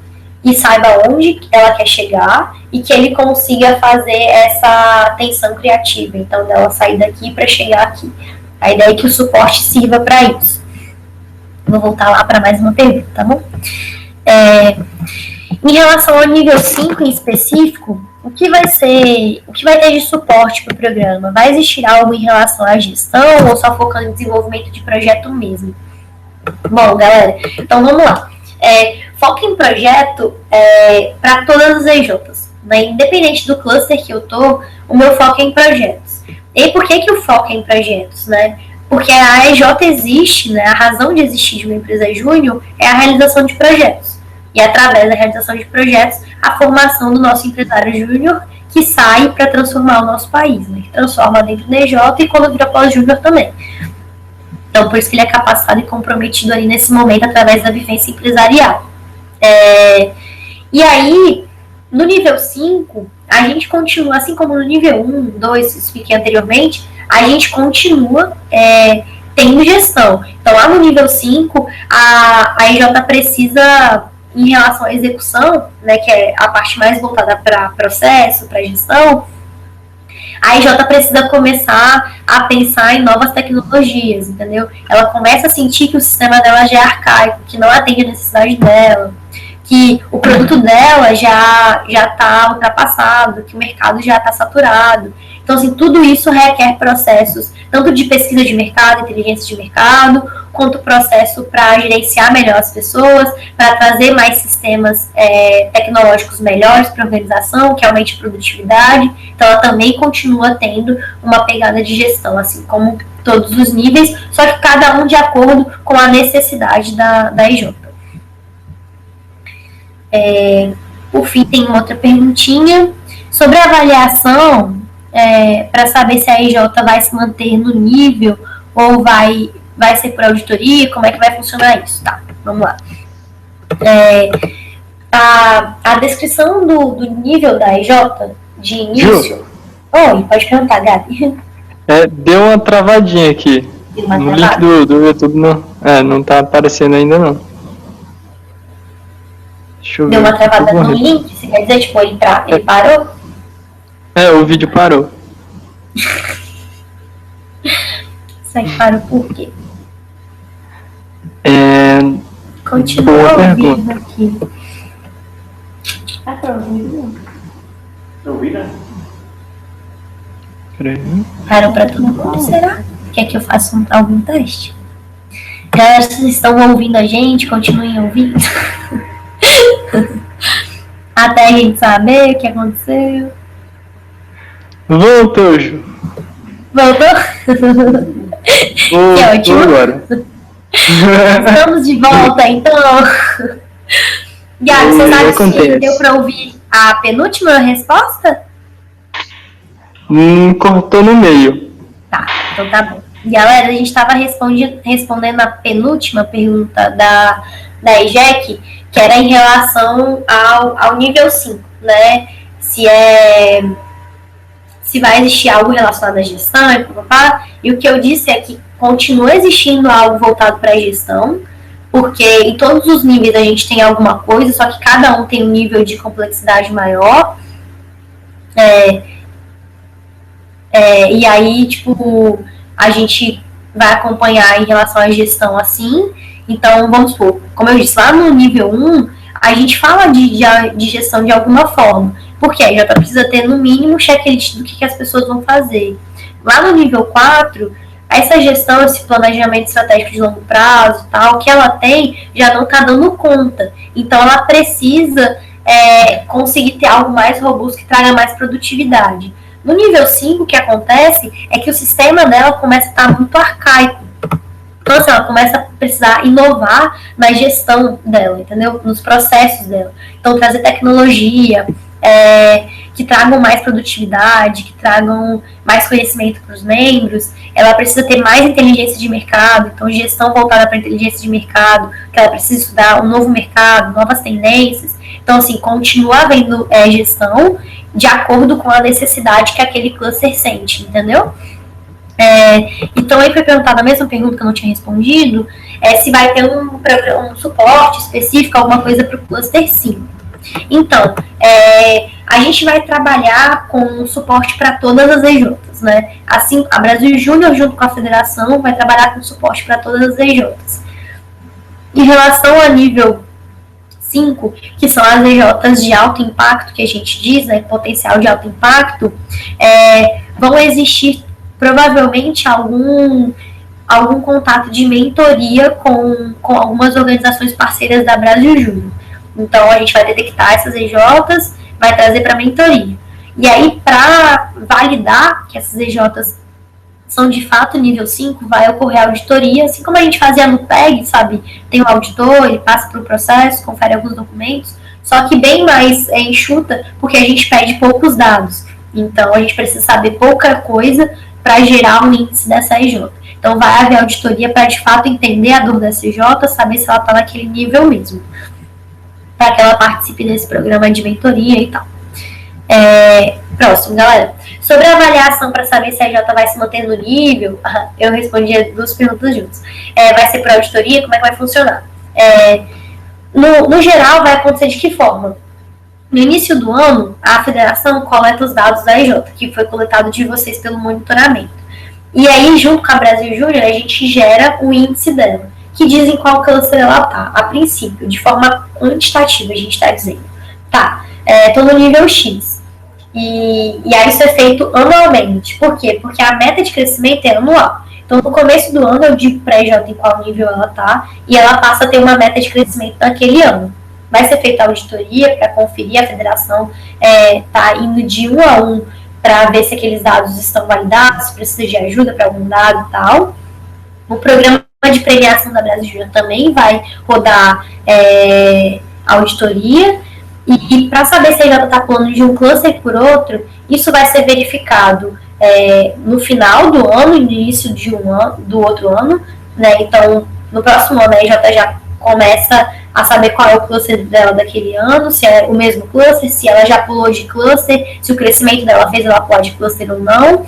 e saiba onde ela quer chegar e que ele consiga fazer essa tensão criativa, então dela sair daqui para chegar aqui. A ideia é que o suporte sirva para isso. Vou voltar lá para mais uma pergunta, tá bom? Em relação ao nível 5 em específico, o que vai ter de suporte para o programa? Vai existir algo em relação à gestão ou só focando em desenvolvimento de projeto mesmo? Bom, galera, então vamos lá. Foco em projeto para todas as EJs, né? Independente do cluster que eu tô, o meu foco é em projetos. E por que o foco é em projetos, né? Porque a EJ existe, né? A razão de existir de uma empresa júnior é a realização de projetos. E através da realização de projetos, a formação do nosso empresário júnior que sai para transformar o nosso país, né? Que transforma dentro da EJ e quando vira pós-júnior também. Então, por isso que ele é capacitado e comprometido ali nesse momento através da vivência empresarial. E aí, no nível 5, a gente continua, assim como no nível 1, 2, expliquei anteriormente, a gente continua tendo gestão. Então, lá no nível 5, a EJ precisa, em relação à execução, né, que é a parte mais voltada para processo, para gestão, a EJ precisa começar a pensar em novas tecnologias, entendeu? Ela começa a sentir que o sistema dela já é arcaico, que não atende a necessidade dela, que o produto dela já está ultrapassado, que o mercado já está saturado. Então, assim, tudo isso requer processos, tanto de pesquisa de mercado, inteligência de mercado, quanto processo para gerenciar melhor as pessoas, para trazer mais sistemas tecnológicos melhores para a organização, que aumente a produtividade. Então, ela também continua tendo uma pegada de gestão, assim como todos os níveis, só que cada um de acordo com a necessidade da EJ. Por fim, tem uma outra perguntinha sobre a avaliação, para saber se a EJ vai se manter no nível ou vai ser por auditoria, como é que vai funcionar isso? Tá, vamos lá. A descrição do nível da EJ de início... Ju. Oi, pode perguntar, Gabi. Deu uma travadinha aqui. No link do YouTube não tá aparecendo ainda não. Deixa eu ver. Deu uma travada no link? Você quer dizer, tipo, ele parou? O vídeo parou. Será que parou por quê? Continua ouvindo aqui. Tá pra ouvir? Tá ouvindo? Parou pra todo mundo, será? Quer que eu faça algum teste? Galera, vocês estão ouvindo a gente? Continuem ouvindo. Até a gente saber o que aconteceu. Voltou, Ju. Voltou? Que ótimo. Agora. Estamos de volta, então. Gabi, você sabe se deu pra ouvir a penúltima resposta? Cortou no meio. Tá, então tá bom. Galera, a gente estava respondendo a penúltima pergunta da EJEC, que era em relação ao nível 5, né? Se vai existir algo relacionado à gestão e o que eu disse é que continua existindo algo voltado para a gestão, porque em todos os níveis a gente tem alguma coisa, só que cada um tem um nível de complexidade maior. E aí, tipo, a gente vai acompanhar em relação à gestão assim. Então, vamos supor, como eu disse, lá no nível 1, a gente fala de gestão de alguma forma, porque aí já precisa ter, no mínimo, um checklist do que as pessoas vão fazer. Lá no nível 4, essa gestão, esse planejamento estratégico de longo prazo, tal, que ela tem, já não está dando conta. Então, ela precisa conseguir ter algo mais robusto que traga mais produtividade. No nível 5, o que acontece é que o sistema dela começa a estar muito arcaico. Então, assim, ela começa a precisar inovar na gestão dela, entendeu? Nos processos dela. Então, trazer tecnologia, que tragam mais produtividade, que tragam mais conhecimento para os membros. Ela precisa ter mais inteligência de mercado, então gestão voltada para inteligência de mercado, que ela precisa estudar um novo mercado, novas tendências. Então, assim, continua havendo gestão de acordo com a necessidade que aquele cluster sente, entendeu? Então, aí foi perguntada a mesma pergunta que eu não tinha respondido, se vai ter um suporte específico, alguma coisa para o cluster 5. Então, a gente vai trabalhar com suporte para todas as EJs, né? Assim, a Brasil Júnior, junto com a federação, vai trabalhar com suporte para todas as EJs. Em relação a nível 5, que são as EJs de alto impacto, que a gente diz, né, potencial de alto impacto, vão existir provavelmente algum contato de mentoria com algumas organizações parceiras da Brasil Júnior. Então, a gente vai detectar essas EJs, vai trazer para a mentoria. E aí, para validar que essas EJs são de fato nível 5, vai ocorrer a auditoria, assim como a gente fazia no PEG, sabe? Tem um auditor, ele passa pelo processo, confere alguns documentos, só que bem mais enxuta, porque a gente pede poucos dados. Então, a gente precisa saber pouca coisa para gerar um índice dessa EJ. Então, vai haver auditoria para, de fato, entender a dor dessa EJ, saber se ela está naquele nível mesmo, para que ela participe desse programa de mentoria e tal. Próximo, galera. Sobre a avaliação para saber se a EJ vai se manter no nível, eu respondi as duas perguntas juntas. Vai ser por auditoria? Como é que vai funcionar? No geral, vai acontecer de que forma? No início do ano, a federação coleta os dados da EJ, que foi coletado de vocês pelo monitoramento. E aí, junto com a Brasil Júnior, a gente gera o índice dela, que diz em qual cluster ela está, a princípio, de forma quantitativa, a gente está dizendo. Tá, estou no nível X. E aí isso é feito anualmente. Por quê? Porque a meta de crescimento é anual. Então, no começo do ano, eu digo para a EJ em qual nível ela está, e ela passa a ter uma meta de crescimento naquele ano. Vai ser feita a auditoria para conferir, a federação está indo de 1 a 1 para ver se aqueles dados estão validados, se precisa de ajuda para algum dado e tal. O programa de premiação da Brasil Júnior também vai rodar auditoria, e para saber se a EJ está pulando de um cluster por outro, isso vai ser verificado no final do ano, no início do outro ano, né? Então, no próximo ano a EJ já começa a saber qual é o cluster dela daquele ano, se é o mesmo cluster, se ela já pulou de cluster, se o crescimento dela fez ela pular de cluster ou não.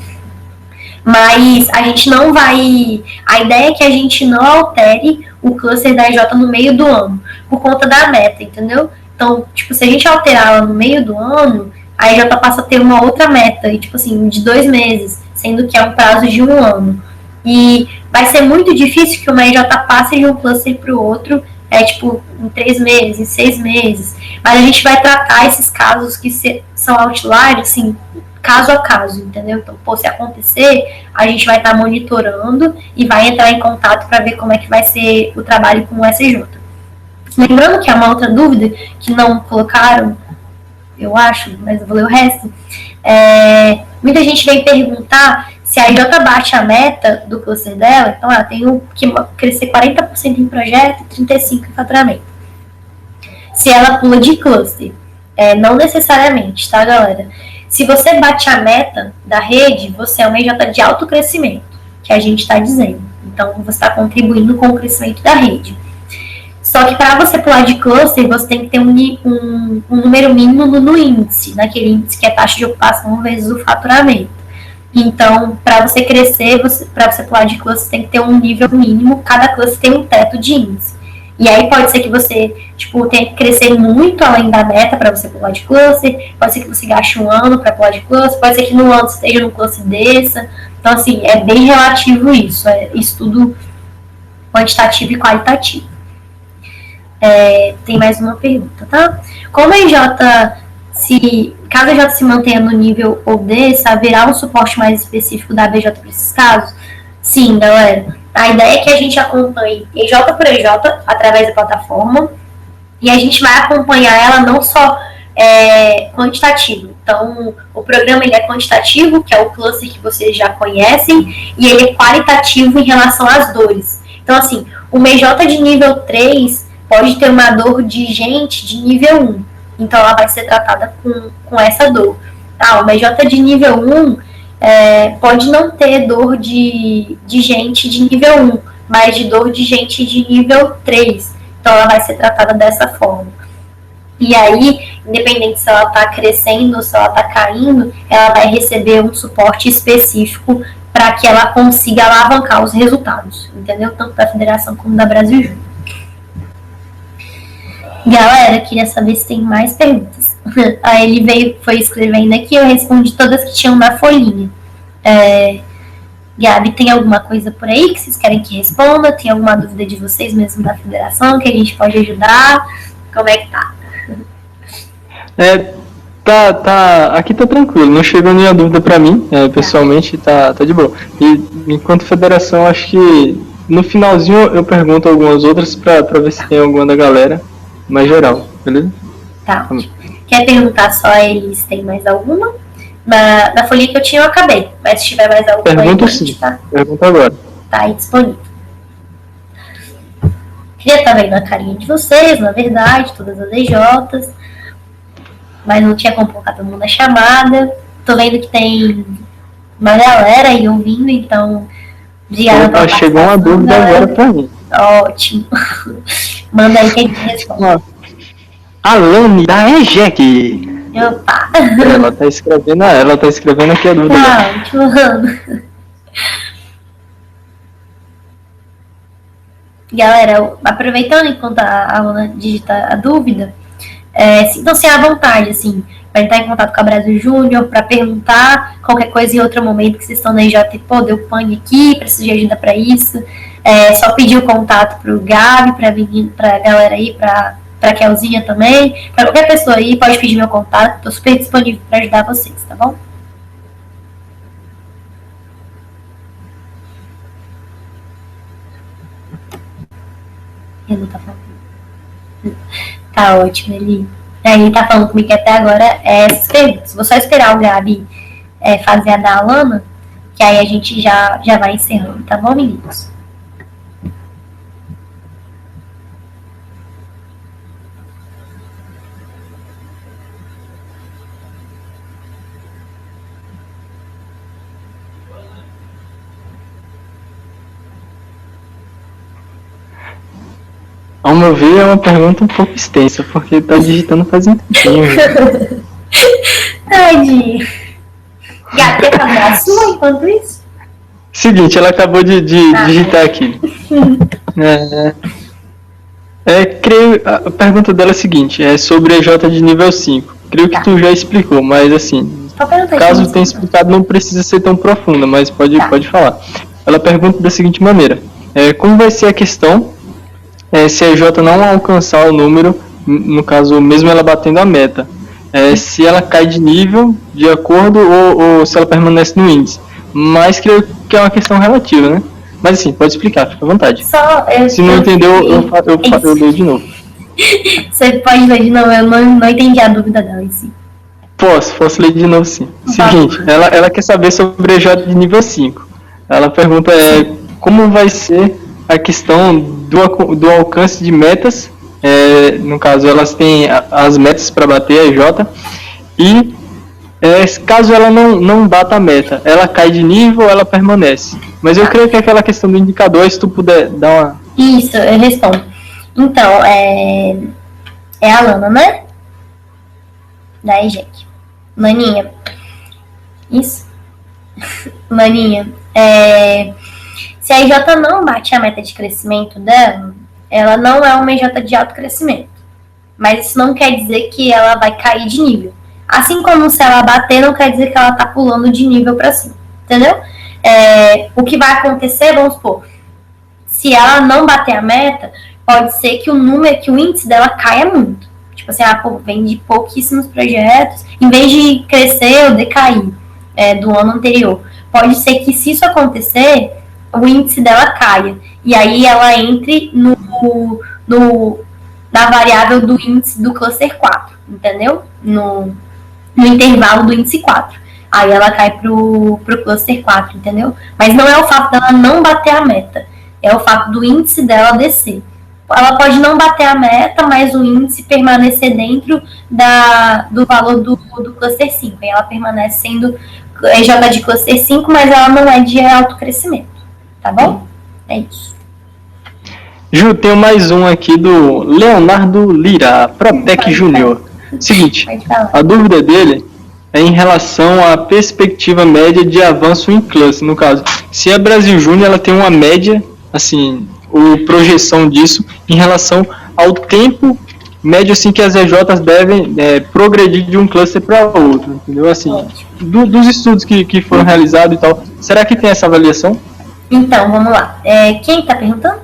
Mas a gente não vai... A ideia é que a gente não altere o cluster da EJ no meio do ano, por conta da meta, entendeu? Então, tipo, se a gente alterar ela no meio do ano, a EJ passa a ter uma outra meta, e, tipo assim, de 2 meses, sendo que é um prazo de 1 ano. E vai ser muito difícil que uma EJ passe de um cluster para o outro, tipo, em 3 meses, em 6 meses. Mas a gente vai tratar esses casos que são outliers, assim, caso a caso, entendeu? Então, se acontecer, a gente vai estar monitorando e vai entrar em contato para ver como é que vai ser o trabalho com o SJ. Lembrando que é uma outra dúvida que não colocaram, eu acho, mas eu vou ler o resto. Muita gente vem perguntar se a EJ bate a meta do cluster dela. Então, ela tem que crescer 40% em projeto e 35% em faturamento. Se ela pula de cluster, não necessariamente, tá, galera? Se você bate a meta da rede, você é uma EJ de alto crescimento, que a gente está dizendo. Então, você está contribuindo com o crescimento da rede. Só que para você pular de cluster, você tem que ter um número mínimo no índice, naquele índice que é a taxa de ocupação vezes o faturamento. Então, para você crescer, para você pular de cluster, tem que ter um nível mínimo, cada cluster tem um teto de índice. E aí pode ser que você, tipo, tenha que crescer muito além da meta para você pular de cluster, pode ser que você gaste um ano para pular de cluster, pode ser que no ano você esteja num cluster dessa. Então, assim, é bem relativo isso, é estudo quantitativo e qualitativo. Tem mais uma pergunta, tá? Como a EJ, caso a EJ se mantenha no nível OD, haverá um suporte mais específico da BJ para esses casos? Sim, galera. A ideia é que a gente acompanhe EJ por EJ através da plataforma e a gente vai acompanhar ela não só quantitativo. Então, o programa ele é quantitativo, que é o cluster que vocês já conhecem, e ele é qualitativo em relação às dores. Então, assim, uma EJ de nível 3 pode ter uma dor de gente de nível 1. Então, ela vai ser tratada com essa dor. Tá? Uma EJ de nível 1 pode não ter dor de gente de nível 1, mas de dor de gente de nível 3. Então, ela vai ser tratada dessa forma. E aí, independente se ela está crescendo ou se ela está caindo, ela vai receber um suporte específico para que ela consiga alavancar os resultados, entendeu? Tanto da federação como da Brasil Júnior. Galera, queria saber se tem mais perguntas. Aí ele foi escrevendo aqui, eu respondi todas que tinham na folhinha. Gabi, tem alguma coisa por aí que vocês querem que responda? Tem alguma dúvida de vocês mesmo da federação que a gente pode ajudar? Como é que tá? Aqui tá tranquilo, não chegou nenhuma dúvida pra mim, pessoalmente tá de boa. E enquanto federação, acho que no finalzinho eu pergunto algumas outras pra ver se tem alguma da galera, mais geral, beleza? Tá. Quer perguntar só a eles se tem mais alguma? Na folhinha que eu tinha eu acabei, mas se tiver mais alguma pergunta aí, sim, tá? Pergunta agora. Tá aí disponível. Queria estar vendo a carinha de vocês, na verdade, todas as EJs. Mas não tinha como colocar todo mundo na chamada. Tô vendo que tem uma galera aí ouvindo, então obrigada pela chegou uma dúvida agora pra mim. Ótimo. Manda aí que a gente responde. Alane da EJEC. Opa. Ela tá escrevendo aqui a dúvida. Ótimo. Galera, aproveitando enquanto a aluna digita a dúvida, sintam-se à vontade, assim, para entrar em contato com a Brasil Júnior, para perguntar qualquer coisa em outro momento que vocês estão na EJ, pô, deu pane aqui, preciso de ajuda para isso. Só pedir o contato pro Gabi, pra galera aí, pra Kelzinha também, para qualquer pessoa aí, pode pedir meu contato, tô super disponível para ajudar vocês, tá bom? Ele não tá falando. Tá ótimo, ele tá falando comigo até agora essas perguntas. Vou só esperar o Gabi fazer a da Alana, que aí a gente já vai encerrando, tá bom, meninos? Ao meu ver, é uma pergunta um pouco extensa, porque tá digitando faz um tempinho. Tadinho. Gabi, quer fazer a sua enquanto isso? Seguinte, ela acabou de digitar aqui. Creio, a pergunta dela é a seguinte, é sobre EJ de nível 5. Creio que tu já explicou, mas assim, caso tenha explicado, não precisa ser tão profunda, mas pode falar. Ela pergunta da seguinte maneira, como vai ser a questão se a EJ não alcançar o número, no caso, mesmo ela batendo a meta, se ela cai de nível de acordo ou se ela permanece no índice. Mas creio que é uma questão relativa, né? Mas assim, pode explicar, fica à vontade. Se não entendeu, eu leio de novo. Você pode ler de novo, eu não entendi a dúvida dela em si. Posso ler de novo sim. Seguinte, ela quer saber sobre EJ de nível 5. Ela pergunta como vai ser a questão do alcance de metas, no caso elas têm as metas para bater a EJ, e caso ela não bata a meta, ela cai de nível ou ela permanece? Mas eu creio que é aquela questão do indicador, se tu puder dar uma... Isso, eu respondo. Então, é a Lana, né? Da EJEC. Maninha. Isso? Maninha, se a EJ não bate a meta de crescimento dela, ela não é uma EJ de alto crescimento. Mas isso não quer dizer que ela vai cair de nível. Assim como se ela bater, não quer dizer que ela está pulando de nível para cima. Entendeu? O que vai acontecer, vamos supor, se ela não bater a meta, pode ser que o índice dela caia muito. Tipo assim, vende pouquíssimos projetos, em vez de crescer ou decair do ano anterior. Pode ser que, se isso acontecer, o índice dela caia. E aí ela entre na variável do índice do cluster 4, entendeu? No intervalo do índice 4. Aí ela cai pro cluster 4, entendeu? Mas não é o fato dela não bater a meta, é o fato do índice dela descer. Ela pode não bater a meta, mas o índice permanecer dentro do valor do cluster 5. E ela permanece sendo EJ de cluster 5, mas ela não é de alto crescimento. Tá bom? É isso. Ju, tenho mais um aqui do Leonardo Lira, Protec Júnior. Seguinte, a dúvida dele é em relação à perspectiva média de avanço em cluster. No caso, se a Brasil Júnior ela tem uma média, assim, ou projeção disso em relação ao tempo médio assim, que as EJs devem progredir de um cluster para outro, entendeu? Assim, dos estudos que foram realizados e tal. Será que tem essa avaliação? Então, vamos lá. Quem está perguntando?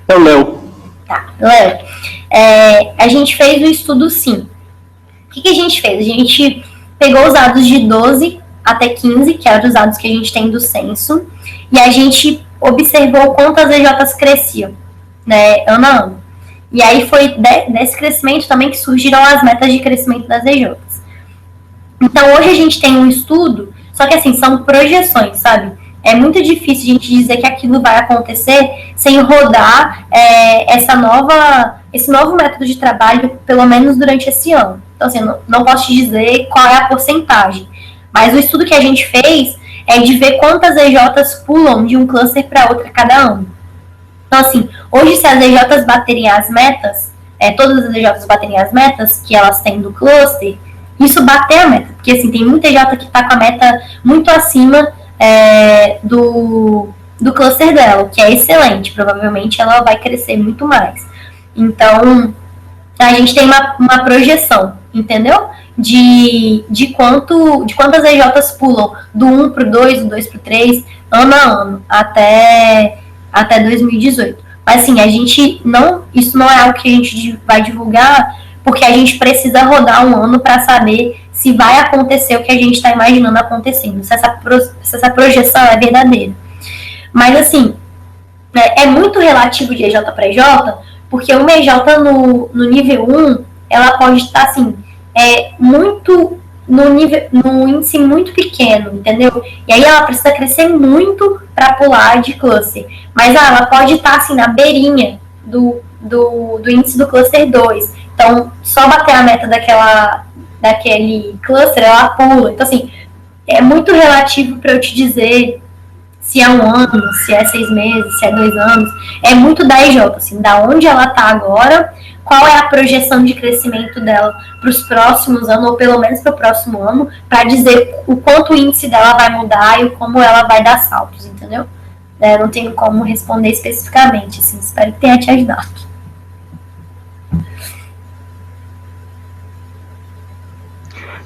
É o Léo. Tá, Léo. A gente fez o estudo, sim. O que a gente fez? A gente pegou os dados de 12 até 15, que eram os dados que a gente tem do censo, e a gente observou quantas EJs cresciam, né, ano a ano. E aí foi desse crescimento também que surgiram as metas de crescimento das EJs. Então, hoje a gente tem um estudo, só que assim, são projeções, sabe? É muito difícil a gente dizer que aquilo vai acontecer sem rodar esse novo método de trabalho, pelo menos durante esse ano. Então, assim, não posso te dizer qual é a porcentagem. Mas o estudo que a gente fez é de ver quantas EJs pulam de um cluster para outro cada ano. Então, assim, hoje, se as EJs baterem as metas, todas as EJs baterem as metas que elas têm do cluster, isso bater a meta. Porque, assim, tem muita EJ que está com a meta muito acima do cluster dela, o que é excelente. Provavelmente ela vai crescer muito mais. Então, a gente tem uma projeção, entendeu? De quantas EJs pulam do 1 para o 2, do 2 para o 3, ano a ano, até 2018. Mas assim, isso não é algo que a gente vai divulgar, porque a gente precisa rodar um ano para saber se vai acontecer o que a gente está imaginando acontecendo, se essa projeção é verdadeira. Mas assim, é muito relativo de EJ para EJ, porque uma EJ no nível 1, ela pode estar assim, muito no índice muito pequeno, entendeu? E aí ela precisa crescer muito para pular de cluster. Mas ela pode estar assim na beirinha do índice do cluster 2. Então, só bater a meta daquele cluster, ela pula. Então, assim, é muito relativo para eu te dizer se é um ano, se é 6 meses, se é 2 anos. É muito da EJ, assim, da onde ela está agora, qual é a projeção de crescimento dela para os próximos anos, ou pelo menos para o próximo ano, para dizer o quanto o índice dela vai mudar e como ela vai dar saltos, entendeu? Não tenho como responder especificamente, assim, espero que tenha te ajudado.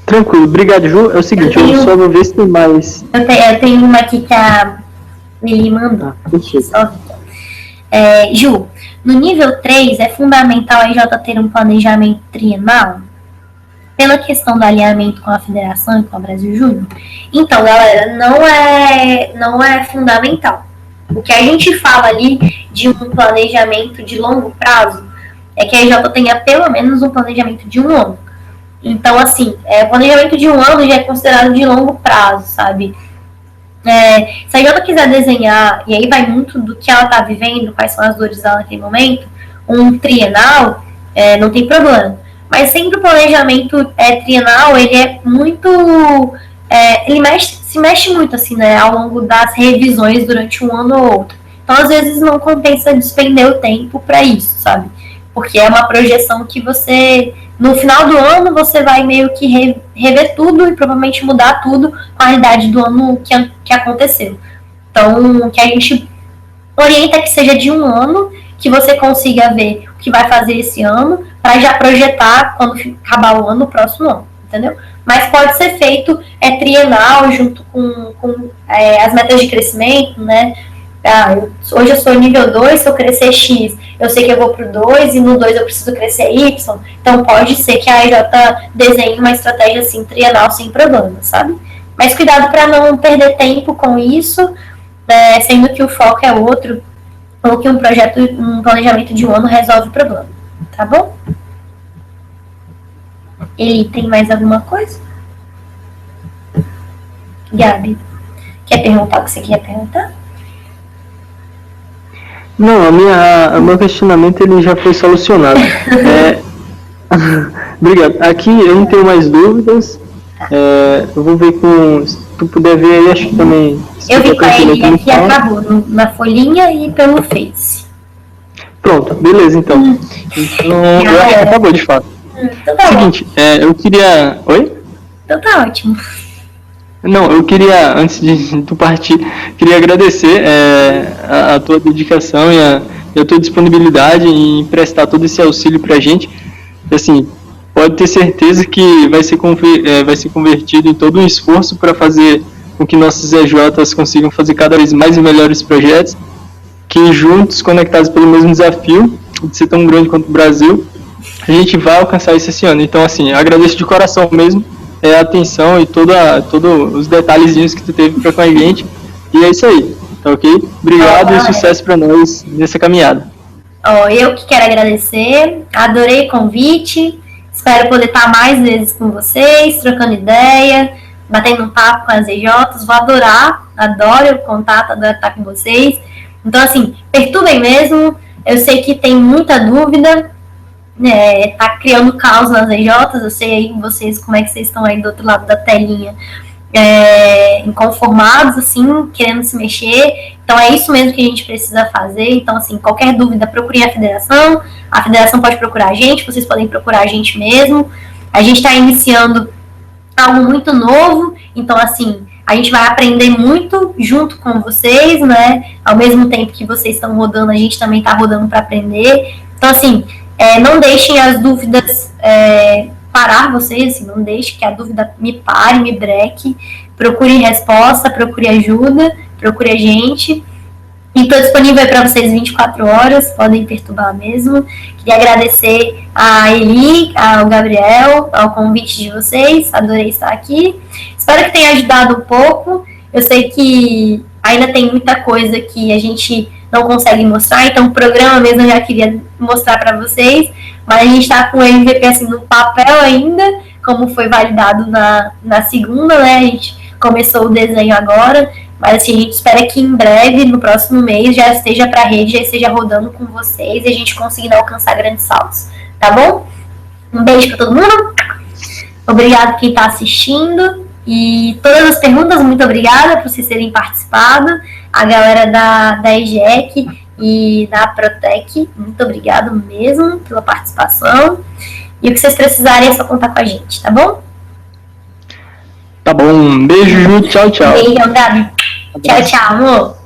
Tranquilo, obrigado, Ju. É o seguinte, eu só vou ver se tem mais. Eu tenho uma aqui que a Mili mandou. Ju, no nível 3, é fundamental a EJ ter um planejamento trienal? Pela questão do alinhamento com a federação e com a Brasil Júnior? Então, galera, não é fundamental. O que a gente fala ali de um planejamento de longo prazo é que a EJ tenha pelo menos um planejamento de 1 ano. Então, assim, o planejamento de 1 ano já é considerado de longo prazo, sabe? Se a EJ quiser desenhar, e aí vai muito do que ela está vivendo, quais são as dores dela naquele momento, um trienal, não tem problema. Mas sempre o planejamento trienal, ele é muito... ele se mexe muito, assim, né, ao longo das revisões durante um ano ou outro. Então, às vezes, não compensa despender o tempo para isso, sabe? Porque é uma projeção que você... No final do ano, você vai meio que rever tudo e provavelmente mudar tudo com a idade do ano que aconteceu. Então, o que a gente orienta que seja de 1 ano, que você consiga ver o que vai fazer esse ano, para já projetar quando acabar o ano, no próximo ano, entendeu? Mas pode ser feito trienal, junto com as metas de crescimento, né? Hoje eu sou nível 2, se eu crescer X, eu sei que eu vou pro 2, e no 2 eu preciso crescer Y, então pode ser que a EJ desenhe uma estratégia assim, trienal, sem problema, sabe? Mas cuidado para não perder tempo com isso, sendo que o foco é outro, ou que um planejamento de 1 ano resolve o problema, tá bom? Ele tem mais alguma coisa? Gabi, quer perguntar o que você quer perguntar? Não, o meu questionamento ele já foi solucionado. Obrigado. Aqui eu não tenho mais dúvidas. Eu vou ver se tu puder ver aí, acho que também... Eu vi com ele aqui, acabou, na folhinha e pelo Face. Pronto, beleza então. Então, acabou de fato. Então tá Seguinte, eu queria... Oi? Então tá ótimo. Não, eu queria, antes de tu partir, queria agradecer a tua dedicação e a tua disponibilidade em prestar todo esse auxílio pra gente. Assim, pode ter certeza que vai ser convertido em todo um esforço para fazer com que nossos EJs consigam fazer cada vez mais e melhores projetos, que juntos, conectados pelo mesmo desafio, de ser tão grande quanto o Brasil, a gente vai alcançar isso esse ano. Então, assim, agradeço de coração mesmo a atenção e todos os detalhezinhos que tu teve para com a gente. E é isso aí, tá ok? Obrigado e sucesso para nós nessa caminhada. Eu que quero agradecer, adorei o convite, espero poder estar mais vezes com vocês, trocando ideia, batendo um papo com as EJs, vou adoro o contato, adoro estar com vocês. Então, assim, perturbem mesmo, eu sei que tem muita dúvida, tá criando caos nas EJs, eu sei aí vocês, como é que vocês estão aí do outro lado da telinha, inconformados, assim, querendo se mexer. Então é isso mesmo que a gente precisa fazer. Então, assim, qualquer dúvida, procurem a federação pode procurar a gente, vocês podem procurar a gente mesmo. A gente está iniciando algo muito novo, então, assim, a gente vai aprender muito junto com vocês, né? Ao mesmo tempo que vocês estão rodando, a gente também está rodando para aprender. Então, assim, não deixem as dúvidas parar vocês, assim, não deixe que a dúvida me pare, me breque. Procure resposta, procure ajuda, procure a gente. E estou disponível para vocês 24 horas, podem perturbar mesmo. Queria agradecer a Eli, ao Gabriel, ao convite de vocês, adorei estar aqui. Espero que tenha ajudado um pouco. Eu sei que ainda tem muita coisa que a gente não consegue mostrar, então o programa mesmo eu já queria mostrar para vocês, mas a gente está com o MVP assim, no papel ainda, como foi validado na segunda, né? A gente começou o desenho agora, mas assim, a gente espera que em breve, no próximo mês, já esteja para a rede, já esteja rodando com vocês e a gente conseguir alcançar grandes saltos, tá bom? Um beijo para todo mundo, obrigado quem está assistindo, e todas as perguntas, muito obrigada por vocês terem participado, a galera da EGEC e da Protec, muito obrigado mesmo pela participação, e o que vocês precisarem é só contar com a gente, tá bom? Tá bom, um beijo, Ju, tchau, tchau. Beijo, Gabi. Tchau, tchau, amor.